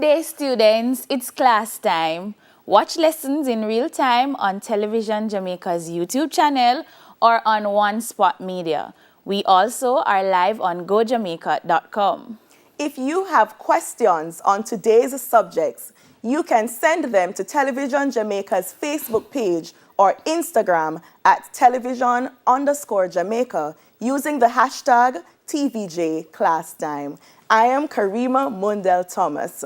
day, students. It's class time. Watch lessons in real time on Television Jamaica's YouTube channel or on One Spot Media. We also are live on gojamaica.com. If you have questions on today's subjects, you can send them to Television Jamaica's Facebook page or Instagram at television_Jamaica using the hashtag TVJClassTime. I am Karima Mundell Thomas.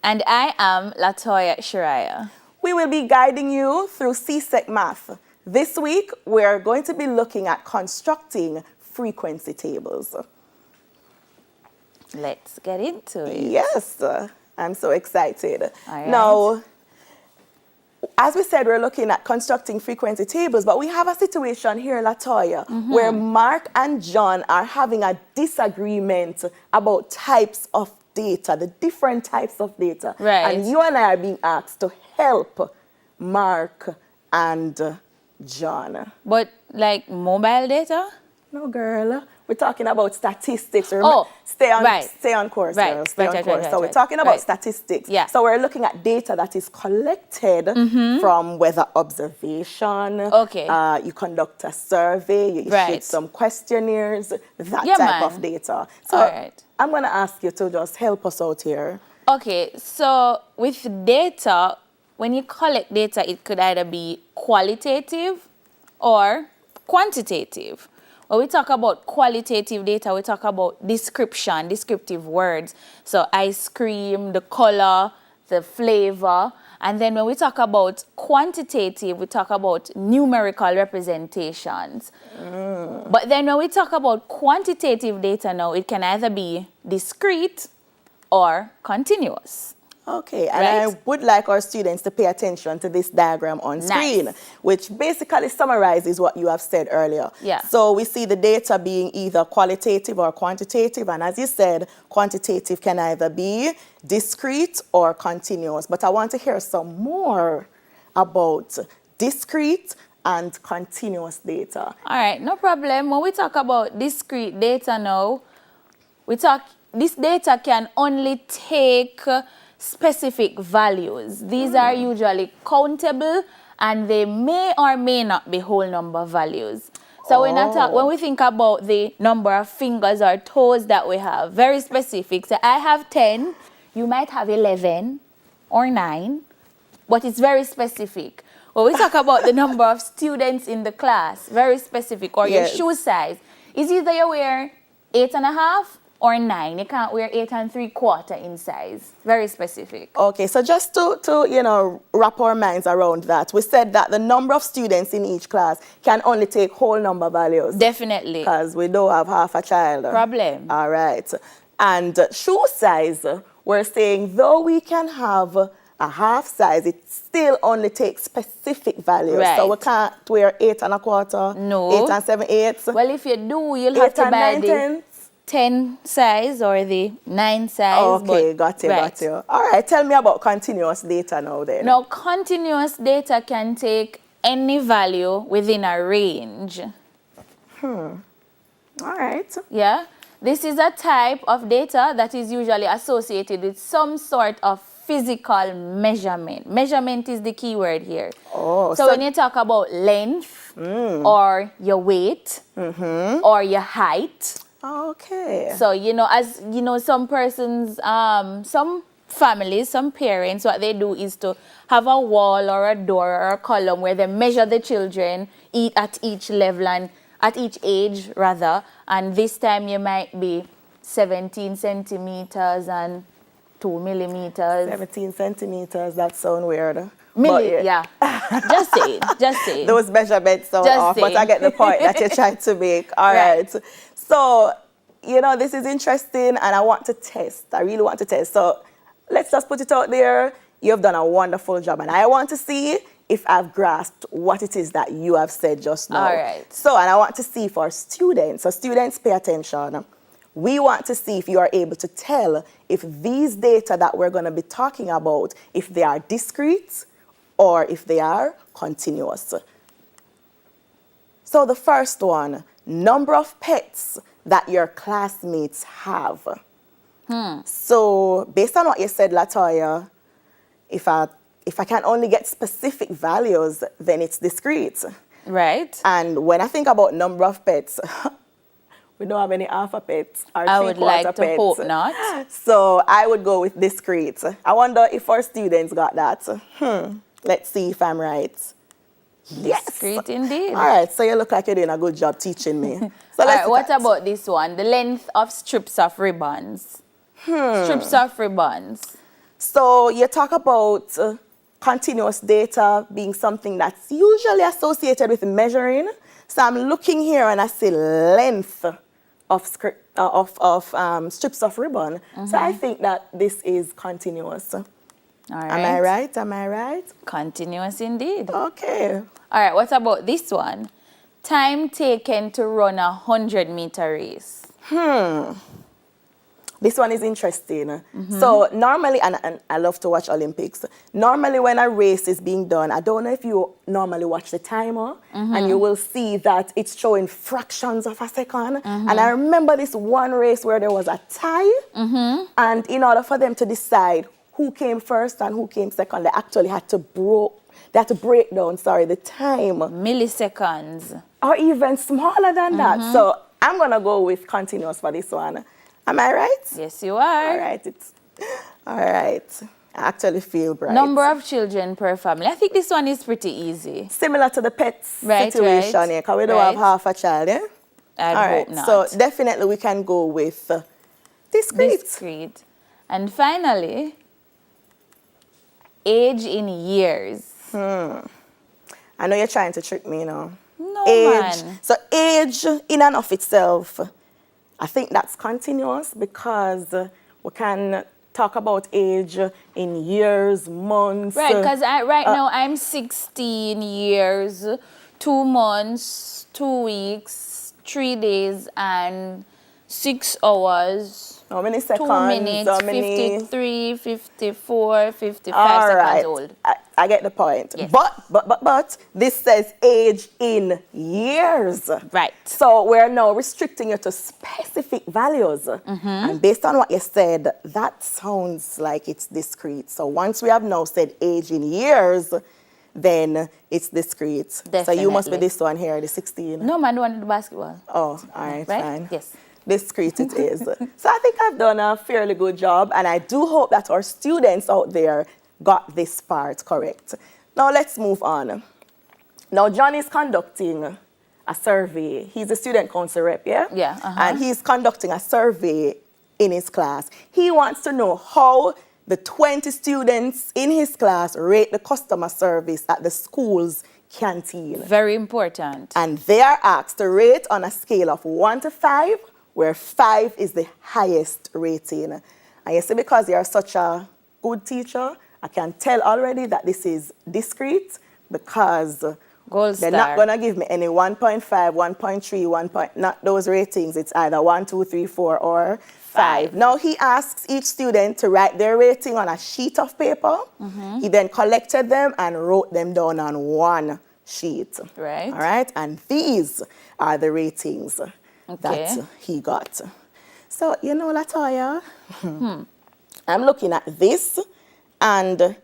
And I am Latoya Shiraya. We will be guiding you through CSEC math. This week, we're going to be looking at constructing frequency tables. Let's get into it. Yes, I'm so excited. All right. Now, as we said, we're looking at constructing frequency tables, but we have a situation here, Latoya, where Mark and John are having a disagreement about types of data, the different types of data. Right. And you and I are being asked to help Mark and John. But like mobile data? No, girl. We're talking about statistics. Stay on course, right. girl. Stay on course. Right, so we're talking about right. statistics. Yeah. So we're looking at data that is collected from weather observation. Okay. You conduct a survey. You Right. issue some questionnaires. That Yeah, type man. of data. So All right. I'm going to ask you to just help us out here. Okay, so with data, when you collect data, it could either be qualitative or quantitative. When we talk about qualitative data, we talk about descriptive words. So ice cream, the color, the flavor. And then when we talk about quantitative, we talk about numerical representations. But then when we talk about quantitative data now, it can either be discrete or continuous. Okay, and Right. I would like our students to pay attention to this diagram on screen, Nice. which basically summarizes what you have said earlier. Yeah. So we see the data being either qualitative or quantitative, and as you said, quantitative can either be discrete or continuous. But I want to hear some more about discrete and continuous data. All right, no problem. When we talk about discrete data now, this data can only take specific values. These are usually countable and they may or may not be whole number values. So when we think about the number of fingers or toes that we have, very specific. So I have 10, you might have 11 or 9, but it's very specific. When we talk about the number of students in the class, very specific, or Yes. your shoe size, is either you wear 8.5 or 9. You can't wear 8 3/4 in size. Very specific. Okay, so just to wrap our minds around that, we said that the number of students in each class can only take whole number values. Definitely. Because we don't have half a child. Problem. All right. And shoe size, we're saying though we can have a half size, it still only takes specific values. Right. So we can't wear 8 1/4, No. 8 7/8. Well, if you do, you'll have 8 to buy 9 the 10. 10 size or the 9 size. Okay, but, got you. All right, tell me about continuous data now then. Now, continuous data can take any value within a range. All right. Yeah? This is a type of data that is usually associated with some sort of physical measurement. Measurement is the key word here. Oh, so when you talk about length or your weight or your height, okay. so, as you know, some persons, some families, some parents, what they do is to have a wall or a door or a column where they measure the children at each level and at each age, rather. And this time you might be 17 centimeters and 2 millimeters. 17 centimeters, that sounds weird. Yeah. Just saying. Those measurements sound Just off, but I saying. get the point that you're trying to make. All right. So, this is interesting, and I want to test. I really want to test. So, let's just put it out there. You've done a wonderful job, and I want to see if I've grasped what it is that you have said just now. All right. So, and I want to see for students. So, students, pay attention. We want to see if you are able to tell if these data that we're going to be talking about, if they are discrete or if they are continuous. So the first one, number of pets that your classmates have. So based on what you said, Latoya, if I can only get specific values, then it's discrete. Right. And when I think about number of pets, we don't have any alpha pets or I would three-quarter like to pets. hope not. So I would go with discrete. I wonder if our students got that. Let's see if I'm right. Yes. Discrete indeed. All right, so you look like you're doing a good job teaching me. So All let's right, what about this one? The length of strips of ribbons. Strips of ribbons. So you talk about continuous data being something that's usually associated with measuring. So I'm looking here and I see length of strips of ribbon. So I think that this is continuous. All right. Am I right? Am I right? Continuous indeed. Okay. All right, what about this one? Time taken to run a 100-meter race. This one is interesting. So normally, and I love to watch Olympics, normally when a race is being done, I don't know if you normally watch the timer, and you will see that it's showing fractions of a second. And I remember this one race where there was a tie, and in order for them to decide who came first and who came second, they actually had to break down, the time. Milliseconds. Or even smaller than that. So I'm going to go with continuous for this one. Am I right? Yes, you are. All right. All right. I actually feel bright. Number of children per family. I think this one is pretty easy. Similar to the pets situation here, because we don't have half a child, yeah? I hope not. So definitely we can go with discrete. Discrete. And finally, age in years. I know you're trying to trick me, No, man. So age in and of itself, I think that's continuous because we can talk about age in years, months. Right, because right now I'm 16 years, 2 months, 2 weeks, 3 days, and 6 hours. How many seconds? 2 minutes, how many? 53, 54, 55 All seconds right. old. I get the point. Yes. But this says age in years. Right. So we're now restricting it to specific values. And based on what you said, that sounds like it's discrete. So once we have now said age in years, then it's discrete. Definitely. So you must be this one here, the 16. No, man, the one in the basketball. Oh, all right, Right? fine. Yes. Discrete it is. So I think I've done a fairly good job, and I do hope that our students out there got this part correct. Now let's move on. Now John is conducting a survey. He's a student council rep, yeah? Yeah. And he's conducting a survey in his class. He wants to know how the 20 students in his class rate the customer service at the school's canteen. Very important. And they are asked to rate on a scale of 1 to 5, where 5 is the highest rating. And you see, because you're such a good teacher, I can tell already that this is discrete because Gold they're star. not going to give me any 1.5, 1.3, 1. Not those ratings. It's either 1, 2, 3, 4, or 5. Now he asks each student to write their rating on a sheet of paper. He then collected them and wrote them down on one sheet. Right. All right. And these are the ratings that he got. So, Latoya, I'm looking at this, and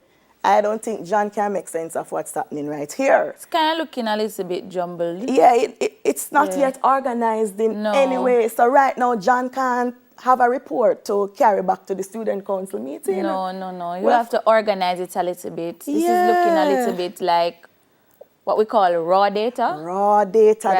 I don't think John can make sense of what's happening right here. It's kind of looking a little bit jumbled. Yeah, it's not yet organized in any way. So right now, John can't have a report to carry back to the student council meeting. No. You have to organize it a little bit. This is looking a little bit like what we call raw data. Raw data, right?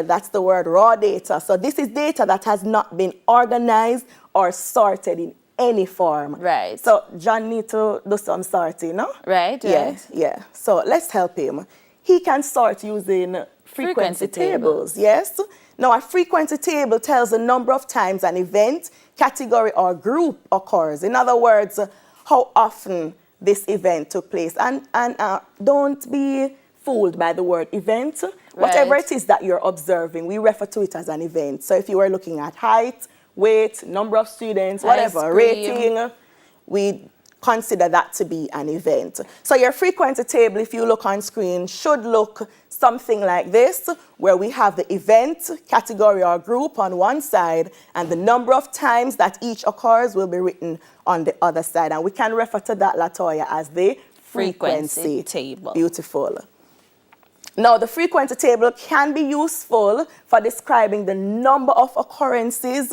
That's the word, raw data. So this is data that has not been organized or sorted in any form. Right. So John needs to do some sorting, no? Right. Yeah. So let's help him. He can sort using frequency tables, yes? Now, a frequency table tells the number of times an event, category, or group occurs. In other words, how often this event took place. And don't be fooled by the word event. Right. Whatever it is that you're observing, we refer to it as an event. So if you were looking at height, weight, number of students, whatever, rating, we consider that to be an event. So your frequency table, if you look on screen, should look something like this, where we have the event category or group on one side, and the number of times that each occurs will be written on the other side. And we can refer to that, Latoya, as the frequency table. Beautiful. Now, the frequency table can be useful for describing the number of occurrences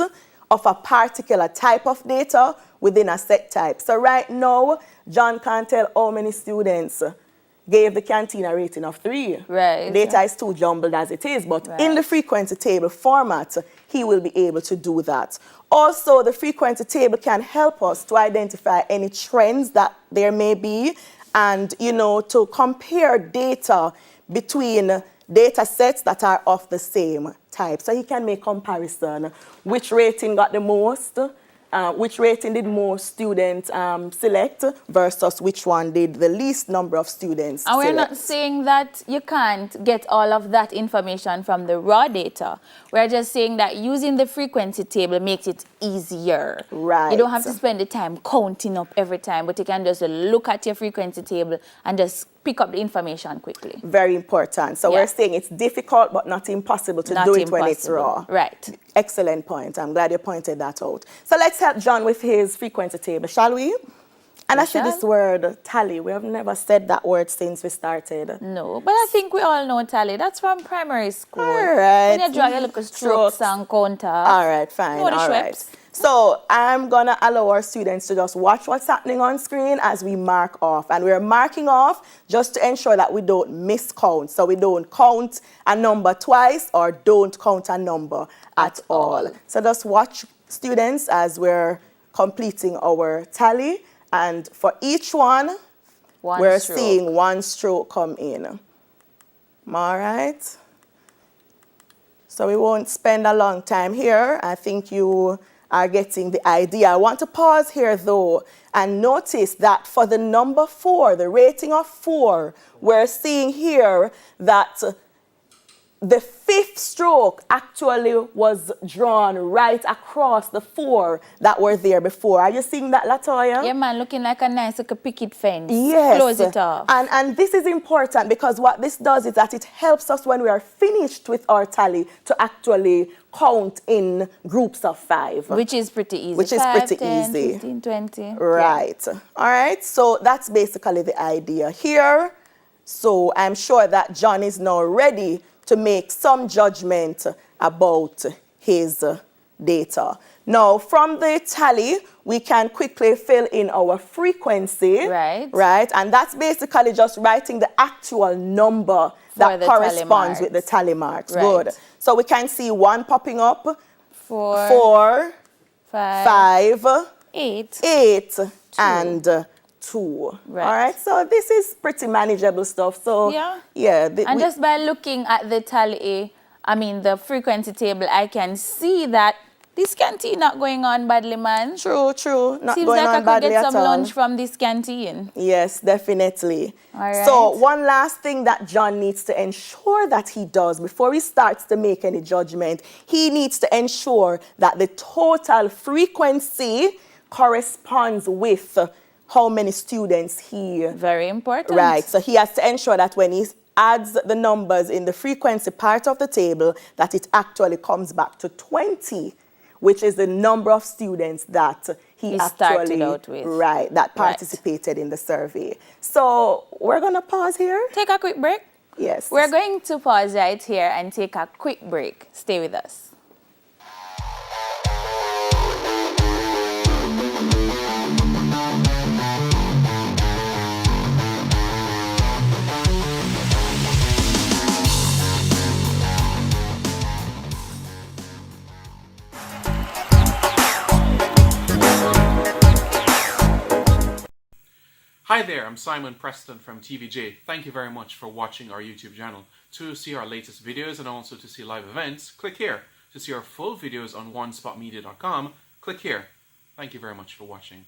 of a particular type of data within a set type. So right now, John can't tell how many students gave the canteen a rating of 3. Right. Data is too jumbled as it is, but in the frequency table format, he will be able to do that. Also, the frequency table can help us to identify any trends that there may be, and, you know, to compare data between data sets that are of the same type. So he can make comparison. Which rating got the most? Which rating did more students select versus which one did the least number of students And we're select. not saying that you can't get all of that information from the raw data. We're just saying that using the frequency table makes it easier. Right. You don't have to spend the time counting up every time, but you can just look at your frequency table and just pick up the information quickly. Very important. So we're saying it's difficult but not impossible to do it when it's raw. Right. Excellent point. I'm glad you pointed that out. So let's help John with his frequency table, shall we? And I see this word, tally. We have never said that word since we started. No, but I think we all know tally. That's from primary school. All right. When you draw your little strokes and counter. All right, fine. All right. So I'm going to allow our students to just watch what's happening on screen as we mark off. And we're marking off just to ensure that we don't miscount. So we don't count a number twice or don't count a number at all. So just watch, students, as we're completing our tally. And for each one, we're seeing one stroke come in. All right. So we won't spend a long time here. I think you are getting the idea. I want to pause here, though, and notice that for the number 4, the rating of 4, we're seeing here that the 5th stroke actually was drawn right across the 4 that were there before. Are you seeing that, Latoya? Yeah, man, looking like a nice like a picket fence. Yes. Close it off. And this is important because what this does is that it helps us when we are finished with our tally to actually count in groups of 5. Which is pretty easy. Which is 5, pretty 10, easy. 15, 20. Right. Yeah. All right. So that's basically the idea here. So I'm sure that John is now ready to make some judgment about his data. Now, from the tally, we can quickly fill in our frequency. Right. Right. And that's basically just writing the actual number that corresponds with the tally marks. Right. Good. So we can see 1 popping up. 4, 5, 8, 2. And 2. Right. All right. So this is pretty manageable stuff. So yeah. And just by looking at the tally, I mean the frequency table, I can see that this canteen not going on badly, man. True. Not Seems going like on badly I could get at some all. lunch from this canteen. Yes, definitely. All right. So one last thing that John needs to ensure that he does before he starts to make any judgment, he needs to ensure that the total frequency corresponds with how many students he... Very important. Right. So he has to ensure that when he adds the numbers in the frequency part of the table, that it actually comes back to 20, which is the number of students that he actually started out with. Right, that participated in the survey. So we're going to pause here. Take a quick break. Yes. We're going to pause right here and take a quick break. Stay with us. Hi there, I'm Simon Preston from TVJ. Thank you very much for watching our YouTube channel. To see our latest videos and also to see live events, click here. To see our full videos on onespotmedia.com, click here. Thank you very much for watching.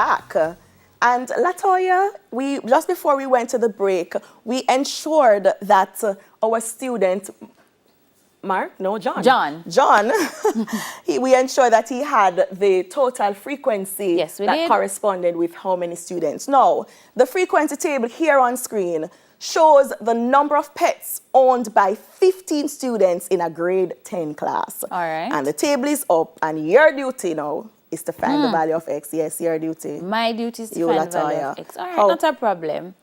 back. And Latoya, just before we went to the break, we ensured that our student, John, we ensured that he had the total frequency that corresponded with how many students. Now, the frequency table here on screen shows the number of pets owned by 15 students in a grade 10 class. All right. And the table is up, and your duty now is to find the value of X. Yes, your duty. My duty is to find the value of X. All right, not a problem.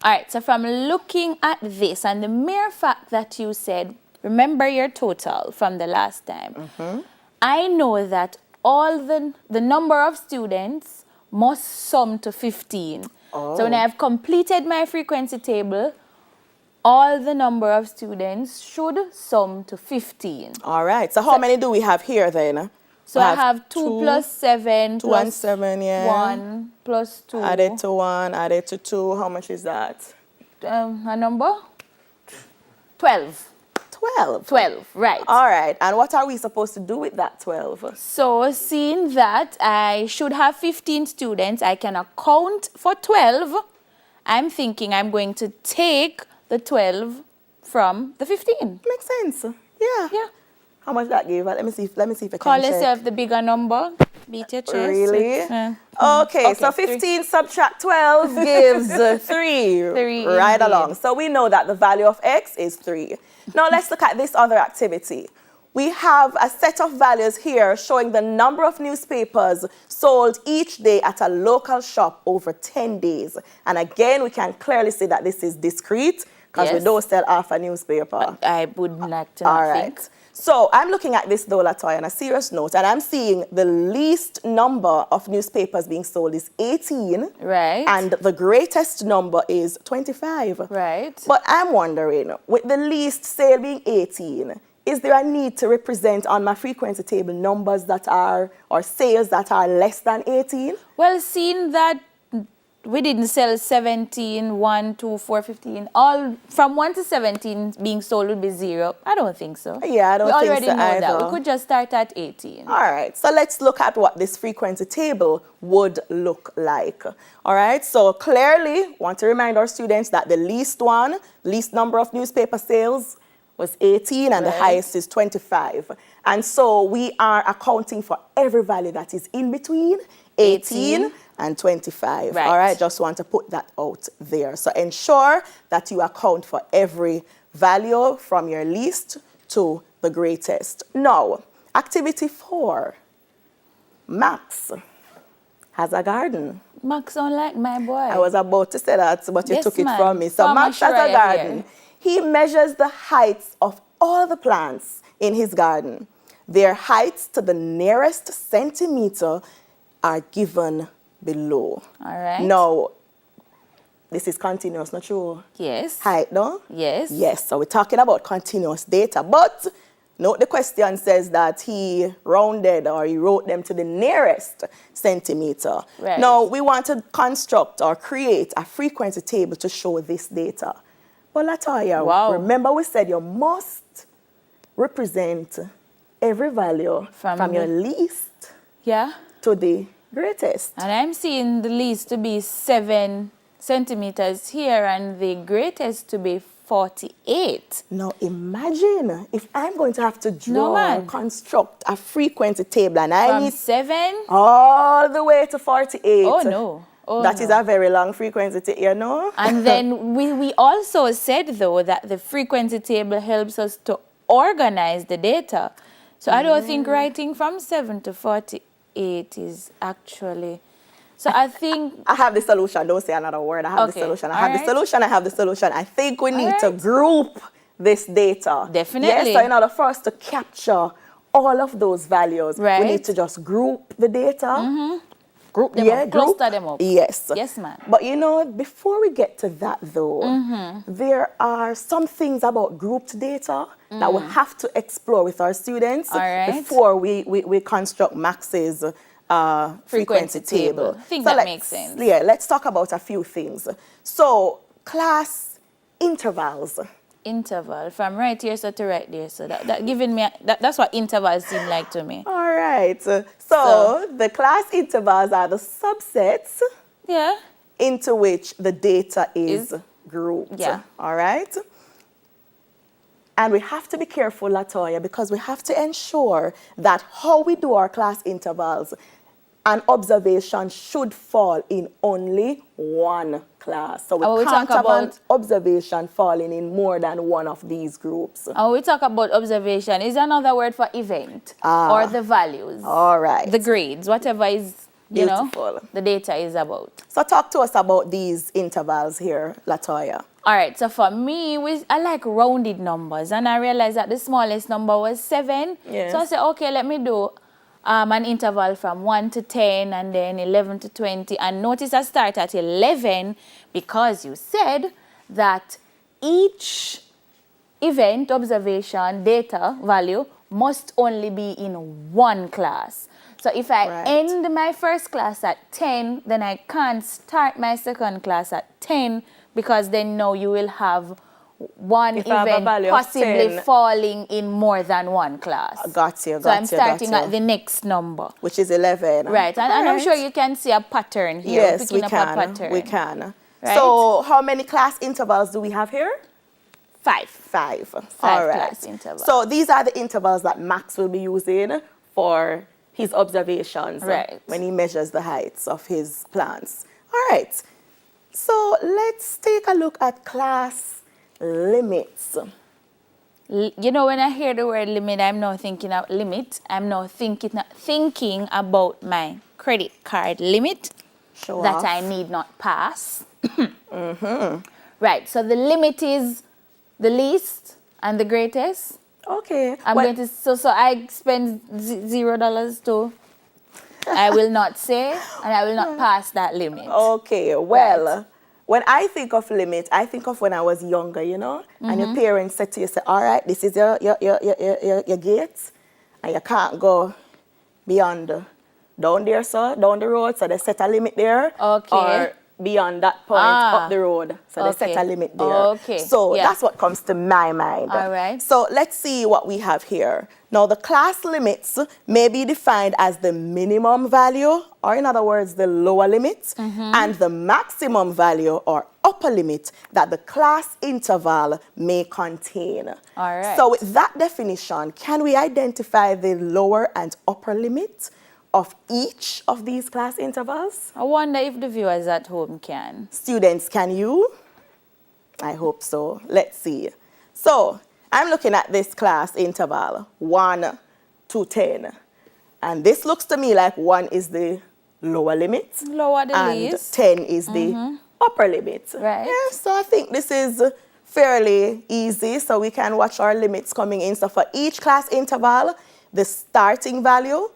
All right, so from looking at this and the mere fact that you said, remember your total from the last time, I know that all the number of students must sum to 15. So when I have completed my frequency table, all the number of students should sum to 15. All right. So how many do we have here then? So I have 2 plus 7 2 plus and 7, yeah. 1 plus 2. Added to 1, added to 2. How much is that? A number? 12. 12. 12, right. All right. And what are we supposed to do with that 12? So seeing that I should have 15 students, I can account for 12. I'm thinking I'm going to take the 12 from the 15. Makes sense. Yeah. Yeah. How much that give? Let me see if I can Call check. yourself the bigger number. Beat your chest. Really? Okay, so 15 subtract 12 gives 3. 3 right indeed. along. So we know that the value of X is 3. Now let's look at this other activity. We have a set of values here showing the number of newspapers sold each day at a local shop over 10 days. And again, we can clearly see that this is discrete because we don't sell half a newspaper. I would like to All right. think. So I'm looking at this, though, Latoya, on a serious note, and I'm seeing the least number of newspapers being sold is 18. Right. And the greatest number is 25. Right. But I'm wondering, with the least sale being 18, is there a need to represent on my frequency table numbers that are, or sales that are less than 18? Well, seeing that we didn't sell 17, 1, 2, 4, 15. All from 1 to 17 being sold would be 0. I don't think so. Yeah, I don't think so. We already know either. that. We could just start at 18. All right, so let's look at what this frequency table would look like. All right, so clearly, want to remind our students that the least number of newspaper sales was 18 and the highest is 25. And so we are accounting for every value that is in between 18 and 25. Right. All right, just want to put that out there. So ensure that you account for every value from your least to the greatest. Now, activity 4. Max has a garden. Max don't like my boy. I was about to say that, but you took it man. from me. So Farmer Max has a Schreier garden. here. He measures the heights of all the plants in his garden. Their heights to the nearest centimeter are given below. All right. Now, this is continuous, not true? Yes. Height, no? Yes. Yes, so we're talking about continuous data. But note the question says that he rounded or he wrote them to the nearest centimeter. Right. Now, we want to construct or create a frequency table to show this data. But Latoya, remember we said you must represent every value from your least to the greatest. And I'm seeing the least to be 7 centimeters here and the greatest to be 48. Now imagine if I'm going to have to draw or construct a frequency table and I From need 7 all the way to 48. Oh no. That is a very long frequency table, you know? And then we also said, though, that the frequency table helps us to organize the data. So I don't think writing from 7 to 48 is actually... So I think... I have the solution. Don't say another word. I have the solution. I have the solution. I have the solution. I think we need to group this data. Definitely. Yes, so in order for us to capture all of those values, we need to just group the data. Group them up, cluster them up. Yes. Yes, ma'am. But you know, before we get to that though, there are some things about grouped data that we have to explore with our students before we construct Max's frequency table. I think that makes sense. Yeah, let's talk about a few things. So, class intervals. Interval from right here so to right there. So that giving me that's what intervals seem like to me. All right. So the class intervals are the subsets into which the data is grouped. Yeah. All right. And we have to be careful, Latoya, because we have to ensure that how we do our class intervals, an observation should fall in only one class. So we can't have an observation falling in more than one of these groups. And we talk about observation. Is another word for event or the values. All right. The grades, whatever is, you know, the data is about. So talk to us about these intervals here, Latoya. All right, so for me, I like rounded numbers, and I realized that the smallest number was 7. Yes. So I said, okay, let me do an interval from 1 to 10 and then 11 to 20. And notice I start at 11 because you said that each event, observation, data, value must only be in one class. So if I end my first class at 10, then I can't start my second class at 10 because then now you will have one event possibly falling in more than one class. Got you. So I'm starting at the next number. Which is 11. Right, and I'm sure you can see a pattern here. Yes, we can. A pattern. We can. Right? So how many class intervals do we have here? 5. 5. All right. Class intervals. So these are the intervals that Max will be using for his observations when he measures the heights of his plants. All right. So let's take a look at class limits. You know, when I hear the word limit, I'm not thinking of limit. I'm not thinking about my credit card limit that I need not pass. Right. So the limit is the least and the greatest. Okay. I'm going to so I spend $0 too. I will not say, and I will not pass that limit. Okay, well, when I think of limit, I think of when I was younger, you know, and your parents said to you, say, all right, this is your gate, and you can't go beyond down there, so down the road, so they set a limit there. Okay. Or beyond that point up the road, so they set a limit there. Okay. So that's what comes to my mind. All right. So let's see what we have here. Now the class limits may be defined as the minimum value, or in other words, the lower limit, and the maximum value or upper limit that the class interval may contain. All right. So with that definition, can we identify the lower and upper limit of each of these class intervals? I wonder if the viewers at home can. Students, can you? I hope so. Let's see. So I'm looking at this class interval, 1 to 10. And this looks to me like 1 is the lower limit. Lower the and least. 10 is the upper limit. Right. Yeah, so I think this is fairly easy. So we can watch our limits coming in. So for each class interval, the starting value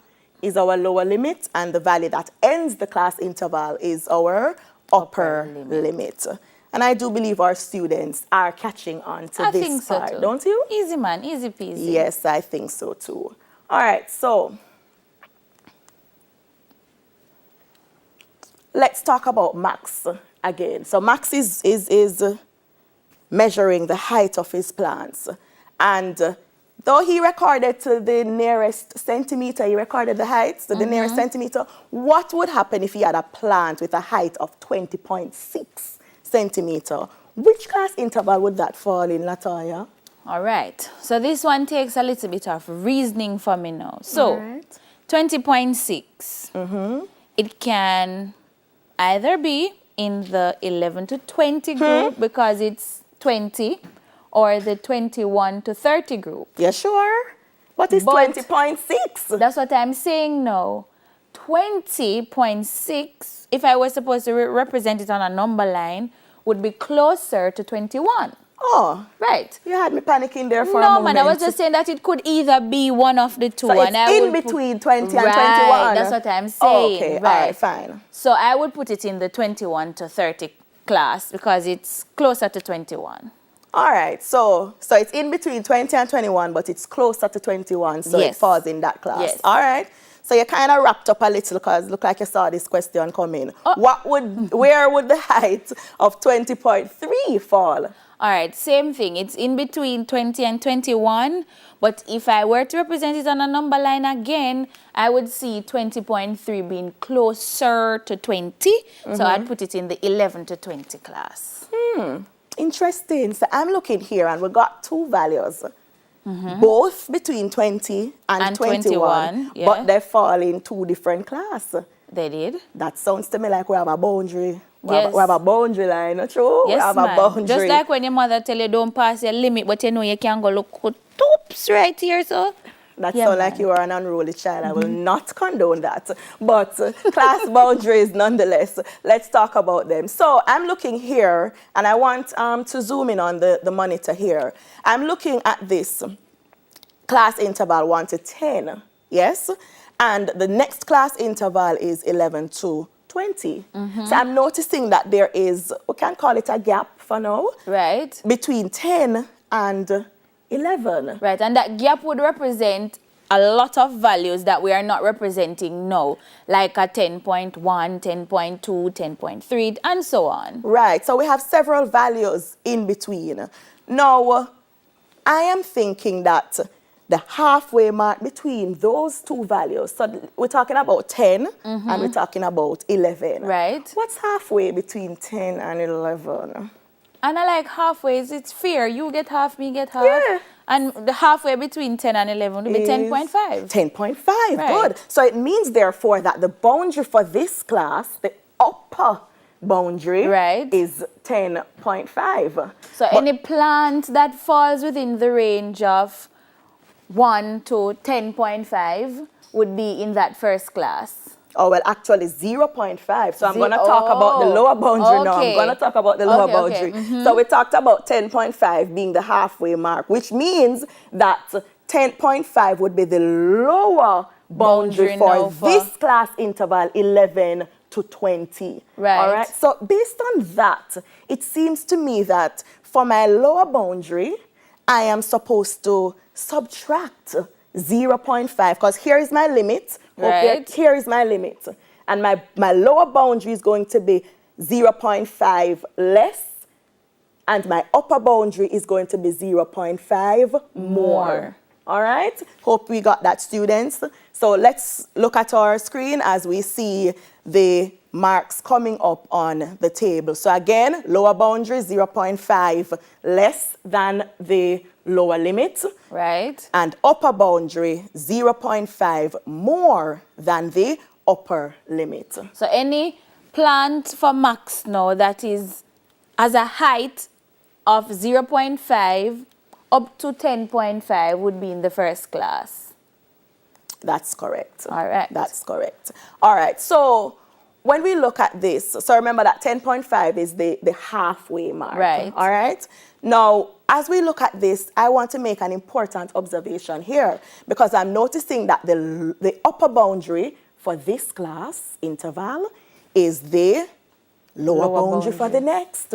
is our lower limit, and the value that ends the class interval is our upper limit. And I do believe our students are catching on to this part, too. Don't you? Easy, man. Easy peasy. Yes, I think so too. All right, so let's talk about Max again. So Max is measuring the height of his plants. And though he recorded to the nearest centimeter, he recorded the heights to the nearest centimeter, what would happen if he had a plant with a height of 20.6 centimeter? Which class interval would that fall in, Latoya? All right. So this one takes a little bit of reasoning for me now. So 20.6, it can either be in the 11 to 20 group because it's 20, or the 21 to 30 group. Yeah, sure. But it's 20.6. That's what I'm saying now. 20.6, if I was supposed to represent it on a number line, would be closer to 21. Oh. Right. You had me panicking there for a No, moment. man, I was just saying that it could either be one of the two. So it's in between 20 and 21. That's what I'm saying. Okay, right. all right, fine. So I would put it in the 21 to 30 class because it's closer to 21. All right, so it's in between 20 and 21, but it's closer to 21, so it falls in that class. Yes. All right. So you kind of wrapped up a little because it looked like you saw this question coming. Oh. Where would the height of 20.3 fall? All right, same thing. It's in between 20 and 21. But if I were to represent it on a number line again, I would see 20.3 being closer to 20. So I'd put it in the 11 to 20 class. Interesting. So I'm looking here and we got two values. Both between 20 and 21, yeah. but they fall in two different classes. They did. That sounds to me like we have a boundary. Yes. We have a boundary line, not true? Yes, we have ma'am. a boundary. Just like when your mother tell you don't pass your limit, but you know you can go look good toops right here, so. That Yeah, sounds like man. you are an unruly child. I will not condone that. But class boundaries, nonetheless, let's talk about them. So I'm looking here, and I want to zoom in on the monitor here. I'm looking at this class interval 1 to 10, yes? And the next class interval is 11 to 20. So I'm noticing that there is, we can call it a gap for now, Right. between 10 and 11. Right, and that gap would represent a lot of values that we are not representing now, like a 10.1, 10.2, 10.3, and so on. Right, so we have several values in between. Now, I am thinking that the halfway mark between those two values, so we're talking about 10 and we're talking about 11. Right. What's halfway between 10 and 11? And I like halfways, it's fair. You get half, me get half. Yeah. And the halfway between 10 and 11 would be 10.5. 10.5, Right. good. So it means, therefore, that the boundary for this class, the upper boundary, Right. is 10.5. So any plant that falls within the range of 1 to 10.5 would be in that first class. Oh, well, actually 0.5. So I'm going to talk about the lower boundary now. I'm okay. going to talk about the lower Okay, boundary. So we talked about 10.5 being the halfway mark, which means that 10.5 would be the lower boundary Boundary now for this class interval 11 to 20. Right. All right. So based on that, it seems to me that for my lower boundary, I am supposed to subtract 0.5 because here is my limit. Okay, Right. here is my limit. And my lower boundary is going to be 0.5 less. And my upper boundary is going to be 0.5 more. All right? Hope we got that, students. So let's look at our screen as we see the marks coming up on the table. So again, lower boundary 0.5 less than the lower limit. Right. And upper boundary 0.5 more than the upper limit. So any plant for max now that is as a height of 0.5 up to 10.5 would be in the first class. That's correct. All right. That's correct. All right. So when we look at this, so remember that 10.5 is the halfway mark. Right. All right. Now, as we look at this, I want to make an important observation here because I'm noticing that the upper boundary for this class interval is the lower boundary for the next.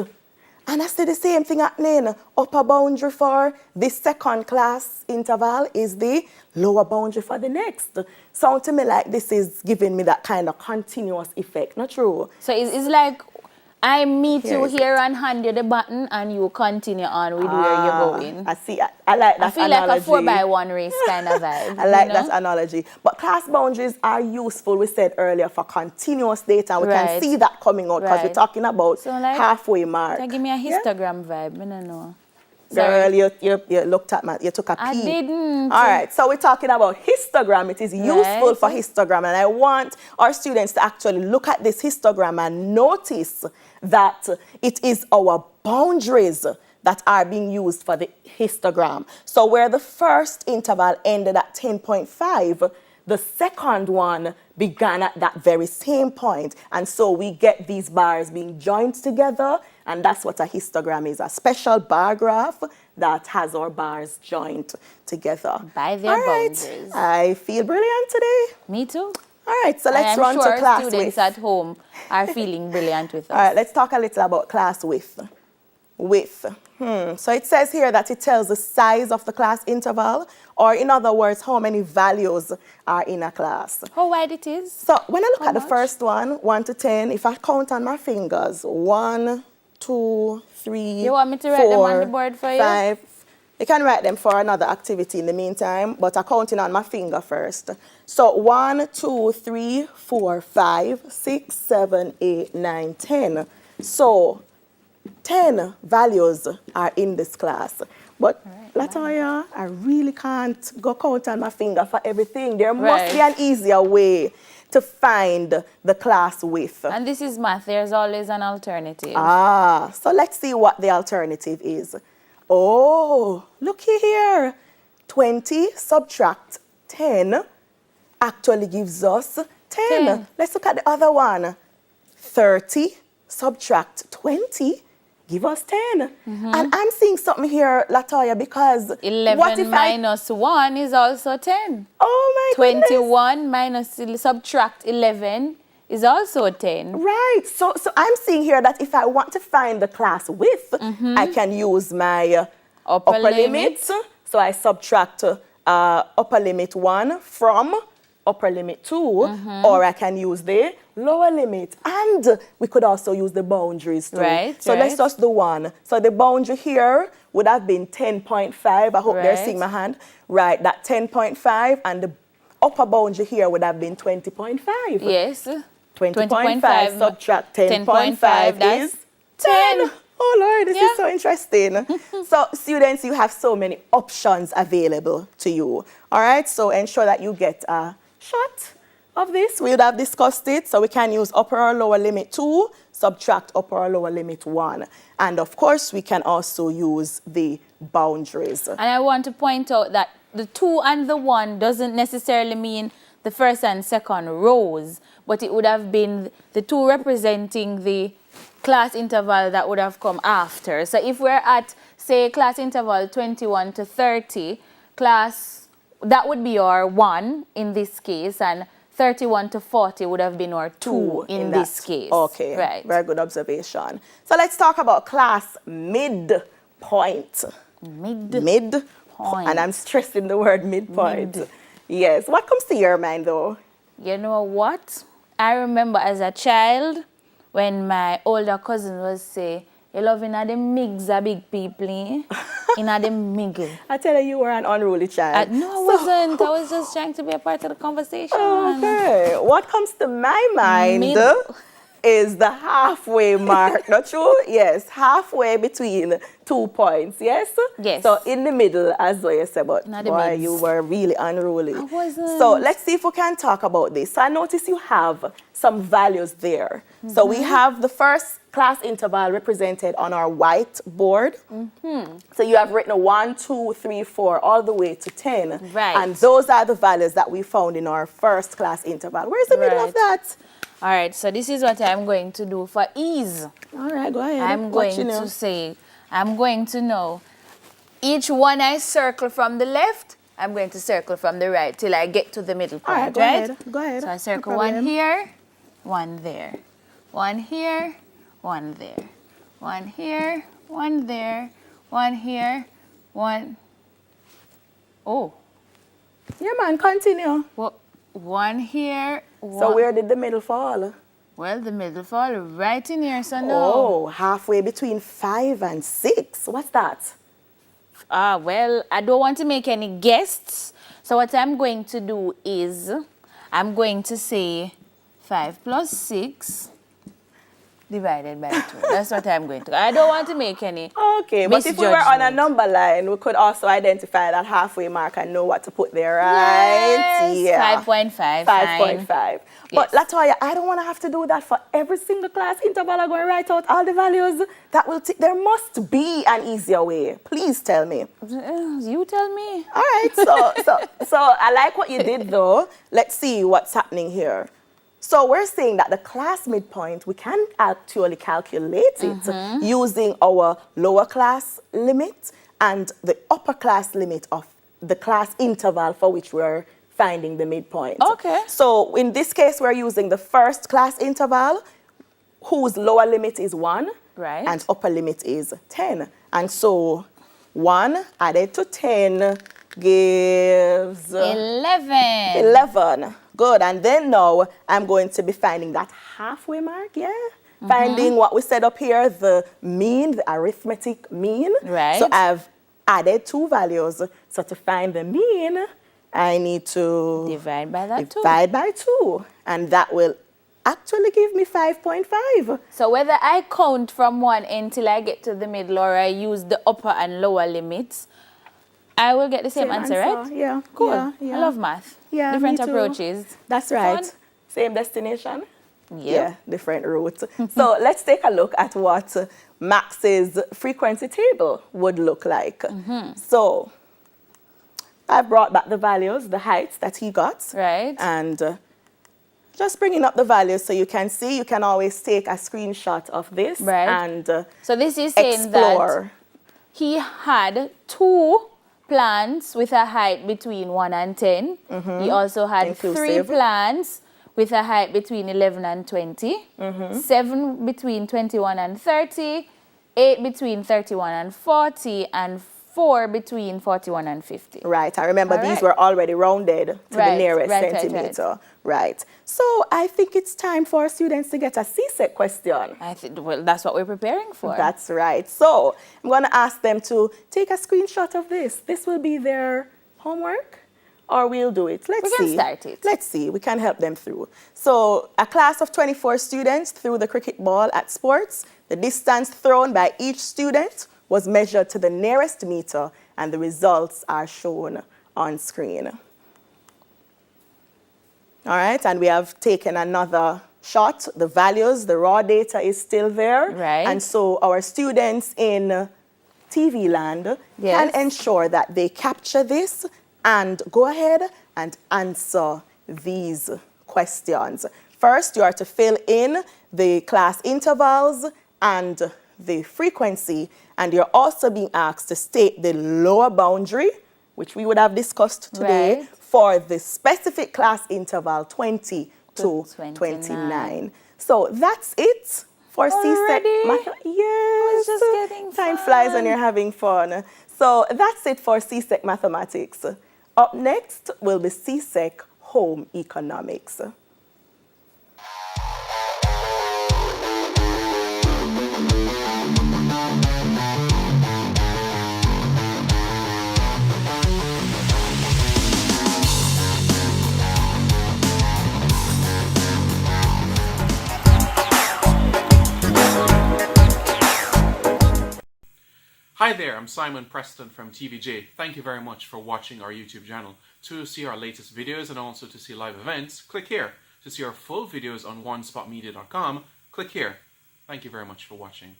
And I see the same thing happening. Upper boundary for this second class interval is the lower boundary for the next. Sound to me like this is giving me that kind of continuous effect, not true? So it's like I meet Here you is here and hand you the button and you continue on with where you're going. I see. I like that I feel analogy. like a 4x1 race kind of vibe. I like you know? that analogy. But class boundaries are useful, we said earlier, for continuous data. And we can Right. see that coming out because we're Right. talking about So like, halfway mark. Can give me a Yeah? histogram vibe? I don't know. Girl, you looked at you took a peek. I didn't. All right, so we're talking about histogram. It is useful for histogram, and I want our students to actually look at this histogram and notice that it is our boundaries that are being used for the histogram. So where the first interval ended at 10.5, the second one began at that very same point. And so we get these bars being joined together, and that's what a histogram is, a special bar graph that has our bars joined together. By their All right. boundaries. I feel brilliant today. Me too. All right, so let's I'm run sure to class students width. at home are feeling brilliant with us. All right, let's talk a little about class width. with. So it says here that it tells the size of the class interval, or in other words, how many values are in a class. How wide it is? So when I look How at the much? first one, 1 to 10, if I count on my fingers, 1, 2, 3, You want me to write them on the board for you? 5. You can write them for another activity in the meantime, but I'm counting on my finger first. So 1, 2, 3, 4, 5, 6, 7, 8, 9, 10. So 10 values are in this class. But Latoya, I really can't go count on my finger for everything. There must be an easier way to find the class width. And this is math. There's always an alternative. So let's see what the alternative is. Oh, looky here. 20 subtract 10 actually gives us 10. Let's look at the other one. 30 subtract 20 give us 10. And I'm seeing something here, Latoya, because 11 what if minus 1 is also 10. Oh my goodness. 21 minus subtract 11 is also 10. Right. So I'm seeing here that if I want to find the class width, I can use my upper limit. So I subtract upper limit 1 from upper limit 2, or I can use the lower limit. And we could also use the boundaries too. Right. So let's just do one. So the boundary here would have been 10.5. I hope they're seeing my hand. Right, that 10.5, and the upper boundary here would have been 20.5. Yes. 20.5 subtract 10.5 is 10. Oh Lord, this is so interesting. So students, you have so many options available to you. All right, so ensure that you get a shot of this. We would have discussed it. So we can use upper or lower limit 2, subtract upper or lower limit 1. And of course, we can also use the boundaries. And I want to point out that the 2 and the 1 doesn't necessarily mean the first and second rows, but it would have been the 2 representing the class interval that would have come after. So if we're at, say, class interval 21 to 30, that would be our 1 in this case, and 31 to 40 would have been our 2 in this case. Okay, right. Very good observation. So let's talk about class midpoint. Midpoint. And I'm stressing the word midpoint. Yes. What comes to your mind, though? You know what? I remember as a child, when my older cousin was say, you love in the MIGs a big people, in the MIG. I tell you, you were an unruly child. No, I wasn't. I was just trying to be a part of the conversation. Okay. What comes to my mind is the halfway mark. Not true? Yes, halfway between 2 points. Yes? Yes. So in the middle, as you said, but boy, you were really unruly. I wasn't. So let's see if we can talk about this. So I notice you have some values there. So we have the first class interval represented on our white board. So you have written 1, 2, 3, 4, all the way to 10. Right. And those are the values that we found in our first class interval. Where's the middle of that? All right, so this is what I'm going to do for ease. All right, go ahead. I'm going to say, I'm going to know each one I circle from the left, I'm going to circle from the right till I get to the middle point, all right? Go ahead. Go ahead. So I circle one here, one there, one here, one there, one here, one there, one here, one. Oh. Yeah, man, continue. Well, one here. So where did the middle fall? Well, the middle fall right in here, so no. Oh, halfway between 5 and 6. What's that? Well, I don't want to make any guesses. So what I'm going to do is, I'm going to say 5 plus 6 divided by 2. That's what I'm going to do. I don't want to make any Okay, but if we were on a number line, we could also identify that halfway mark and know what to put there, right? Yes, Yeah. 5.5. 5.5. But Latoya, I don't want to have to do that for every single class interval. I'm going to write out all the values. That will there must be an easier way. Please tell me. You tell me. All right, so I like what you did though. Let's see what's happening here. So we're saying that the class midpoint, we can actually calculate it using our lower class limit and the upper class limit of the class interval for which we're finding the midpoint. Okay. So in this case, we're using the first class interval, whose lower limit is 1, Right. And upper limit is 10. And so 1 added to 10 gives 11. 11. Good. And then now I'm going to be finding that halfway mark, yeah? Finding what we said up here, the mean, the arithmetic mean. Right. So I've added 2 values. So to find the mean, I need to Divide by that 2. divide by 2. And that will actually give me 5.5. So whether I count from one end till I get to the middle or I use the upper and lower limits, I will get the same answer, right? Yeah. Cool. Yeah, yeah. I love math. Yeah, Different me too. approaches. That's right. Fun. Same destination? Yep. Yeah, different routes. So let's take a look at what Max's frequency table would look like. So I brought back the values, the heights that he got. Right. And just bringing up the values so you can see. You can always take a screenshot of this Right. and So this is saying that explore. he had 2 plants with a height between 1 and 10. He also had 3 Inclusive. plants with a height between 11 and 20. 7 between 21 and 30. 8 between 31 and 40. And 4 between 41 and 50. Right, I remember All these right. were already rounded to the Right, nearest right. centimeter. Right. So I think it's time for students to get a CSEC question. I think, well, that's what we're preparing for. That's right. So I'm going to ask them to take a screenshot of this. This will be their homework, or we'll do it. Let's We see. can start it. Let's see. We can help them through. So a class of 24 students threw the cricket ball at sports. The distance thrown by each student was measured to the nearest meter, and the results are shown on screen. All right, and we have taken another shot. The values, the raw data is still there. Right. And so our students in TV land Yes. can ensure that they capture this and go ahead and answer these questions. First, you are to fill in the class intervals and the frequency, and you're also being asked to state the lower boundary, which we would have discussed today, Right. for the specific class interval 20 to 29. 29. So that's it for CSEC. Already? Yes. It's just getting Time flies when fun. you're having fun. So that's it for CSEC mathematics. Up next will be CSEC home economics. Hi there, I'm Simon Preston from TVJ. Thank you very much for watching our YouTube channel. To see our latest videos and also to see live events, click here. To see our full videos on onespotmedia.com, click here. Thank you very much for watching.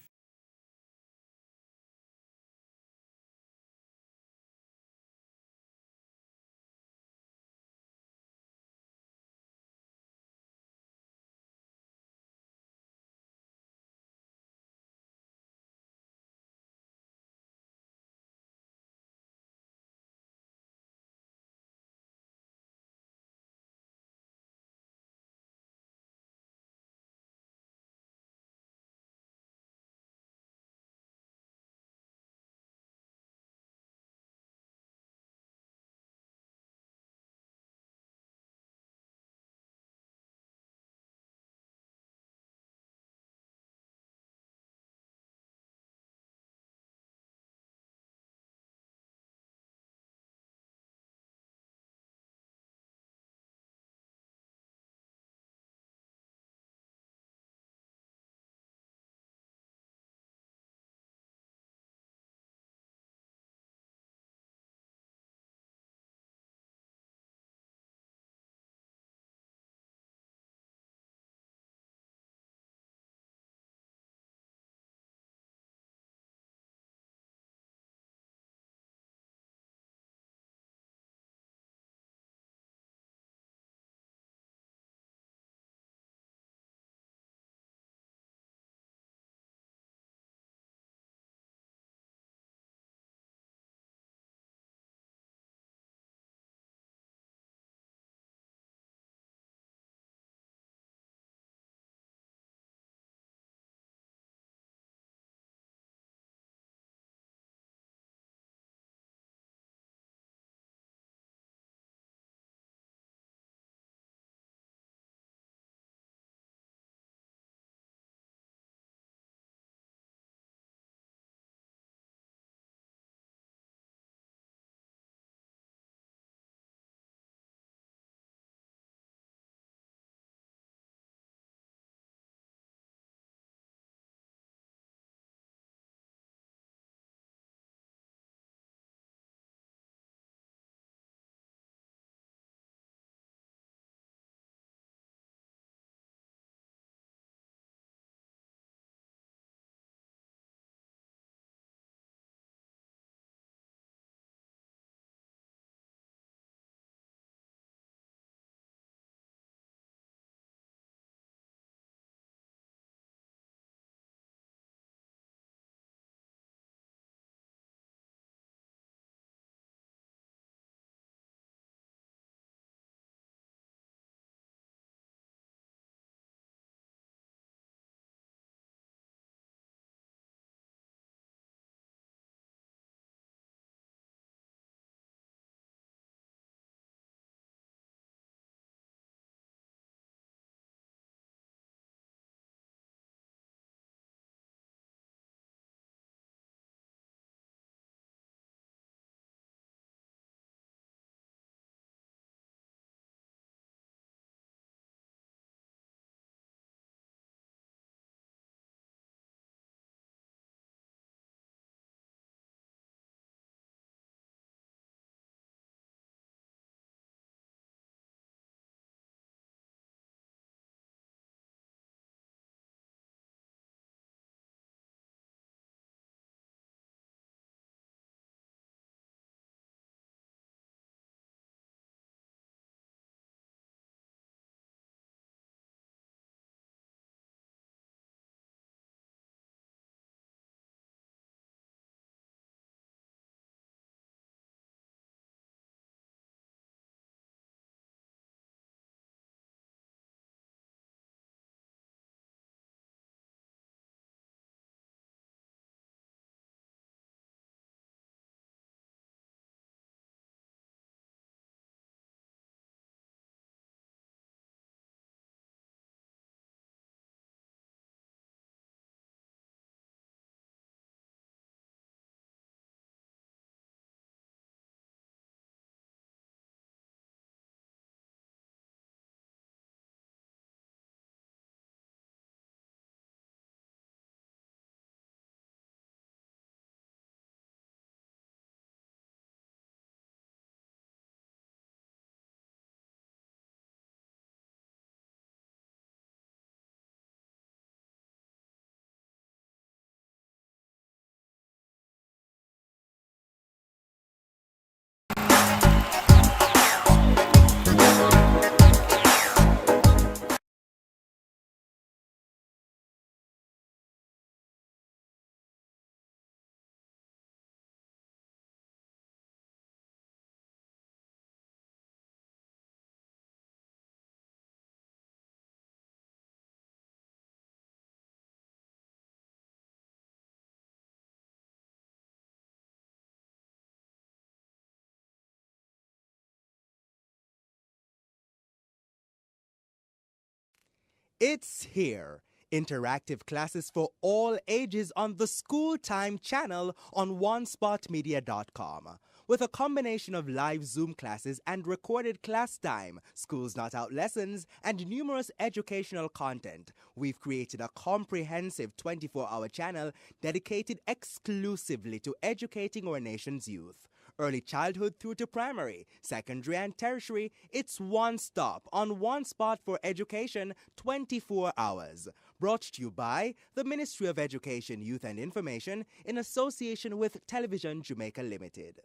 It's here. Interactive classes for all ages on the School Time channel on onespotmedia.com. With a combination of live Zoom classes and recorded class time, Schools Not Out lessons, and numerous educational content, we've created a comprehensive 24-hour channel dedicated exclusively to educating our nation's youth. Early childhood through to primary, secondary, and tertiary, it's one stop on one spot for education 24 hours. Brought to you by the Ministry of Education, Youth and Information in association with Television Jamaica Limited.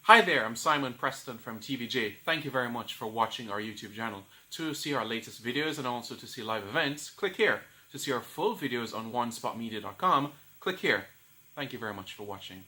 Hi there, I'm Simon Preston from TVJ. Thank you very much for watching our YouTube channel. To see our latest videos and also to see live events, click here. To see our full videos on onespotmedia.com, click here. Thank you very much for watching.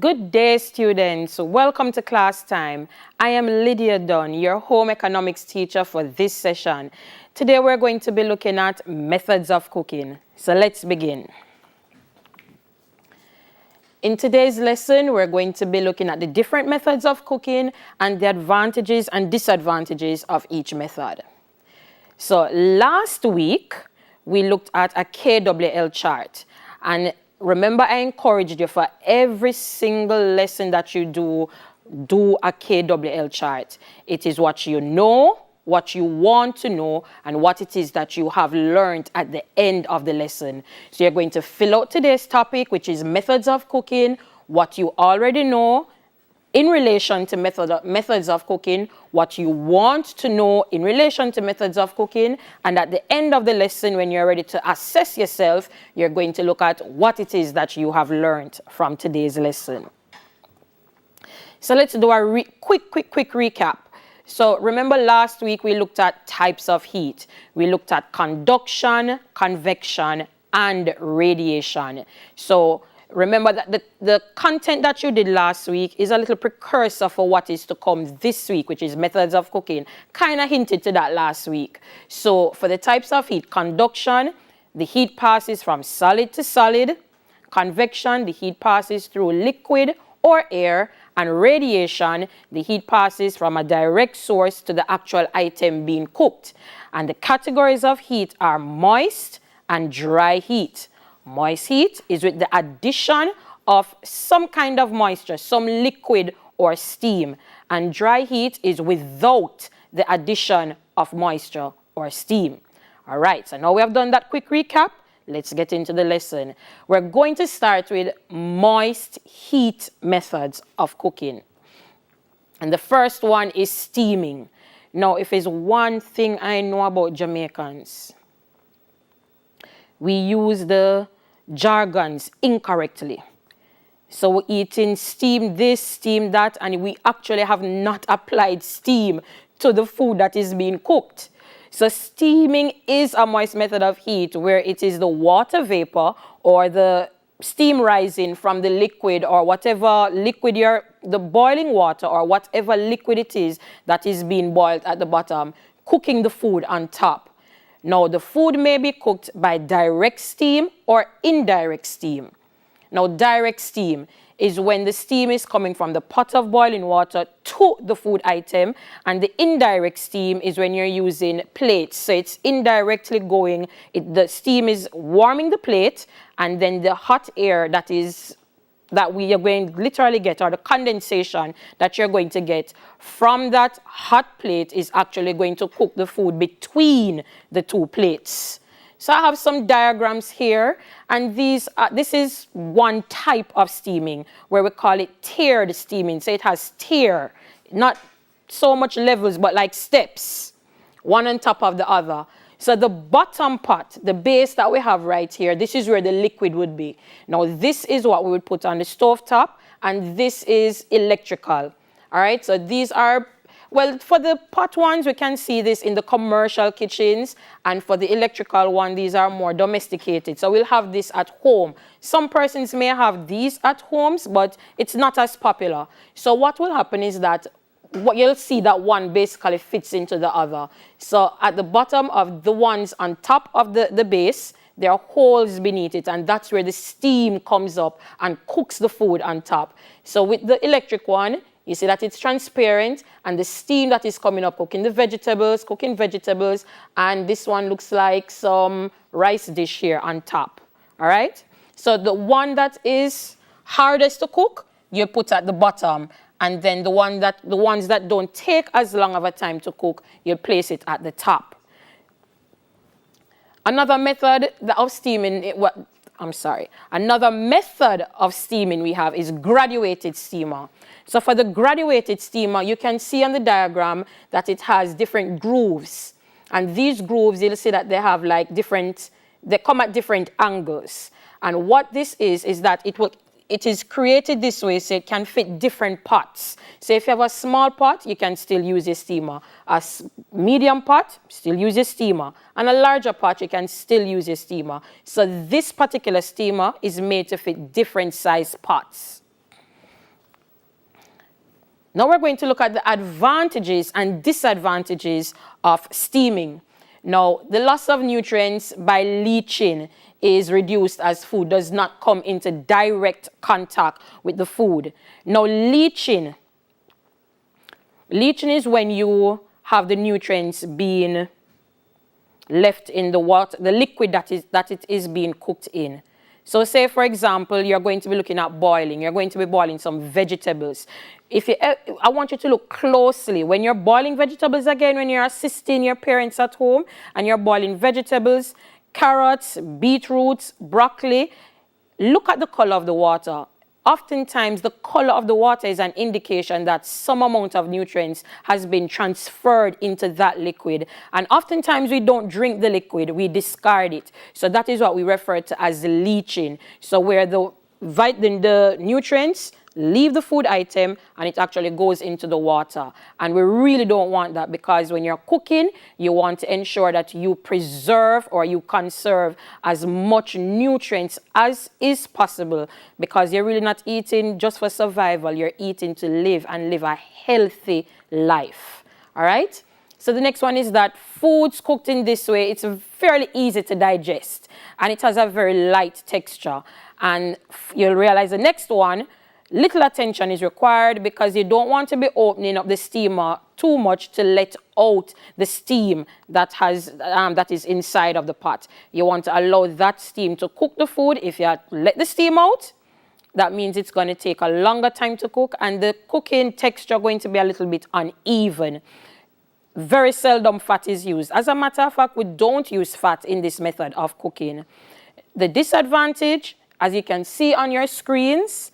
Good day, students. Welcome to class time. I am Lydia Dunn, your home economics teacher for this session. Today we're going to be looking at methods of cooking. So let's begin. In today's lesson, we're going to be looking at the different methods of cooking and the advantages and disadvantages of each method. So last week, we looked at a KWL chart. And remember, I encouraged you for every single lesson that you do a KWL chart. It is what you know, what you want to know, and what it is that you have learned at the end of the lesson. So you're going to fill out today's topic, which is methods of cooking, what you already know in relation to methods of cooking, what you want to know in relation to methods of cooking, and at the end of the lesson, when you're ready to assess yourself, you're going to look at what it is that you have learned from today's lesson. So let's do a quick recap. So remember last week we looked at types of heat. We looked at conduction, convection, and radiation. So remember that the content that you did last week is a little precursor for what is to come this week, which is methods of cooking. Kind of hinted to that last week. So for the types of heat, conduction, the heat passes from solid to solid. Convection, the heat passes through liquid or air. And radiation, the heat passes from a direct source to the actual item being cooked. And the categories of heat are moist and dry heat. Moist heat is with the addition of some kind of moisture, some liquid or steam. And dry heat is without the addition of moisture or steam. All right, so now we have done that quick recap. Let's get into the lesson. We're going to start with moist heat methods of cooking. And the first one is steaming. Now, if there's one thing I know about Jamaicans, we use the jargons incorrectly. So we're eating steam this, steam that, and we actually have not applied steam to the food that is being cooked. So steaming is a moist method of heat where it is the water vapor or the steam rising from the liquid or whatever liquid the boiling water or whatever liquid it is that is being boiled at the bottom, cooking the food on top. Now the food may be cooked by direct steam or indirect steam. Now direct steam is when the steam is coming from the pot of boiling water to the food item, and the indirect steam is when you're using plates. So it's indirectly going, the steam is warming the plate, and then the hot air that we are going to literally get, or the condensation that you're going to get from that hot plate is actually going to cook the food between the two plates. So I have some diagrams here, and this is one type of steaming where we call it tiered steaming. So it has tier, not so much levels, but like steps, one on top of the other. So the bottom pot, the base that we have right here, this is where the liquid would be. Now this is what we would put on the stove top, and this is electrical. All right, so these are, well, for the pot ones, we can see this in the commercial kitchens, and for the electrical one, these are more domesticated. So we'll have this at home. Some persons may have these at homes, but it's not as popular. So what will happen is that what you'll see that one basically fits into the other. So at the bottom of the ones on top of the base, there are holes beneath it, and that's where the steam comes up and cooks the food on top. So with the electric one, you see that it's transparent, and the steam that is coming up cooking vegetables, and this one looks like some rice dish here on top. All right? So the one that is hardest to cook, you put at the bottom, and then the ones that don't take as long of a time to cook, you place it at the top. Another method of steaming, another method of steaming we have is graduated steamer. So for the graduated steamer, you can see on the diagram that it has different grooves. And these grooves, you'll see that they have like they come at different angles. And what this is that it is created this way so it can fit different pots. So if you have a small pot, you can still use your steamer. A medium pot, still use your steamer. And a larger pot, you can still use your steamer. So this particular steamer is made to fit different size pots. Now we're going to look at the advantages and disadvantages of steaming. Now, the loss of nutrients by leaching is reduced as food does not come into direct contact with the food. Now, leaching is when you have the nutrients being left in the water, the liquid that it is being cooked in. So say, for example, you're going to be looking at boiling. You're going to be boiling some vegetables. I want you to look closely. When you're boiling vegetables again, when you're assisting your parents at home and you're boiling vegetables, carrots, beetroots, broccoli, look at the color of the water. Oftentimes, the color of the water is an indication that some amount of nutrients has been transferred into that liquid. And oftentimes, we don't drink the liquid, we discard it. So that is what we refer to as leaching. So where the nutrients leave the food item and it actually goes into the water. And we really don't want that, because when you're cooking, you want to ensure that you preserve or you conserve as much nutrients as is possible, because you're really not eating just for survival. You're eating to live and live a healthy life. All right? So the next one is that foods cooked in this way, it's fairly easy to digest and it has a very light texture. And you'll realize the next one, little attention is required, because you don't want to be opening up the steamer too much to let out the steam that is inside of the pot. You want to allow that steam to cook the food. If you let the steam out, that means it's going to take a longer time to cook, and the cooking texture going to be a little bit uneven. Very seldom fat is used. As a matter of fact, we don't use fat in this method of cooking. The disadvantage, as you can see on your screens,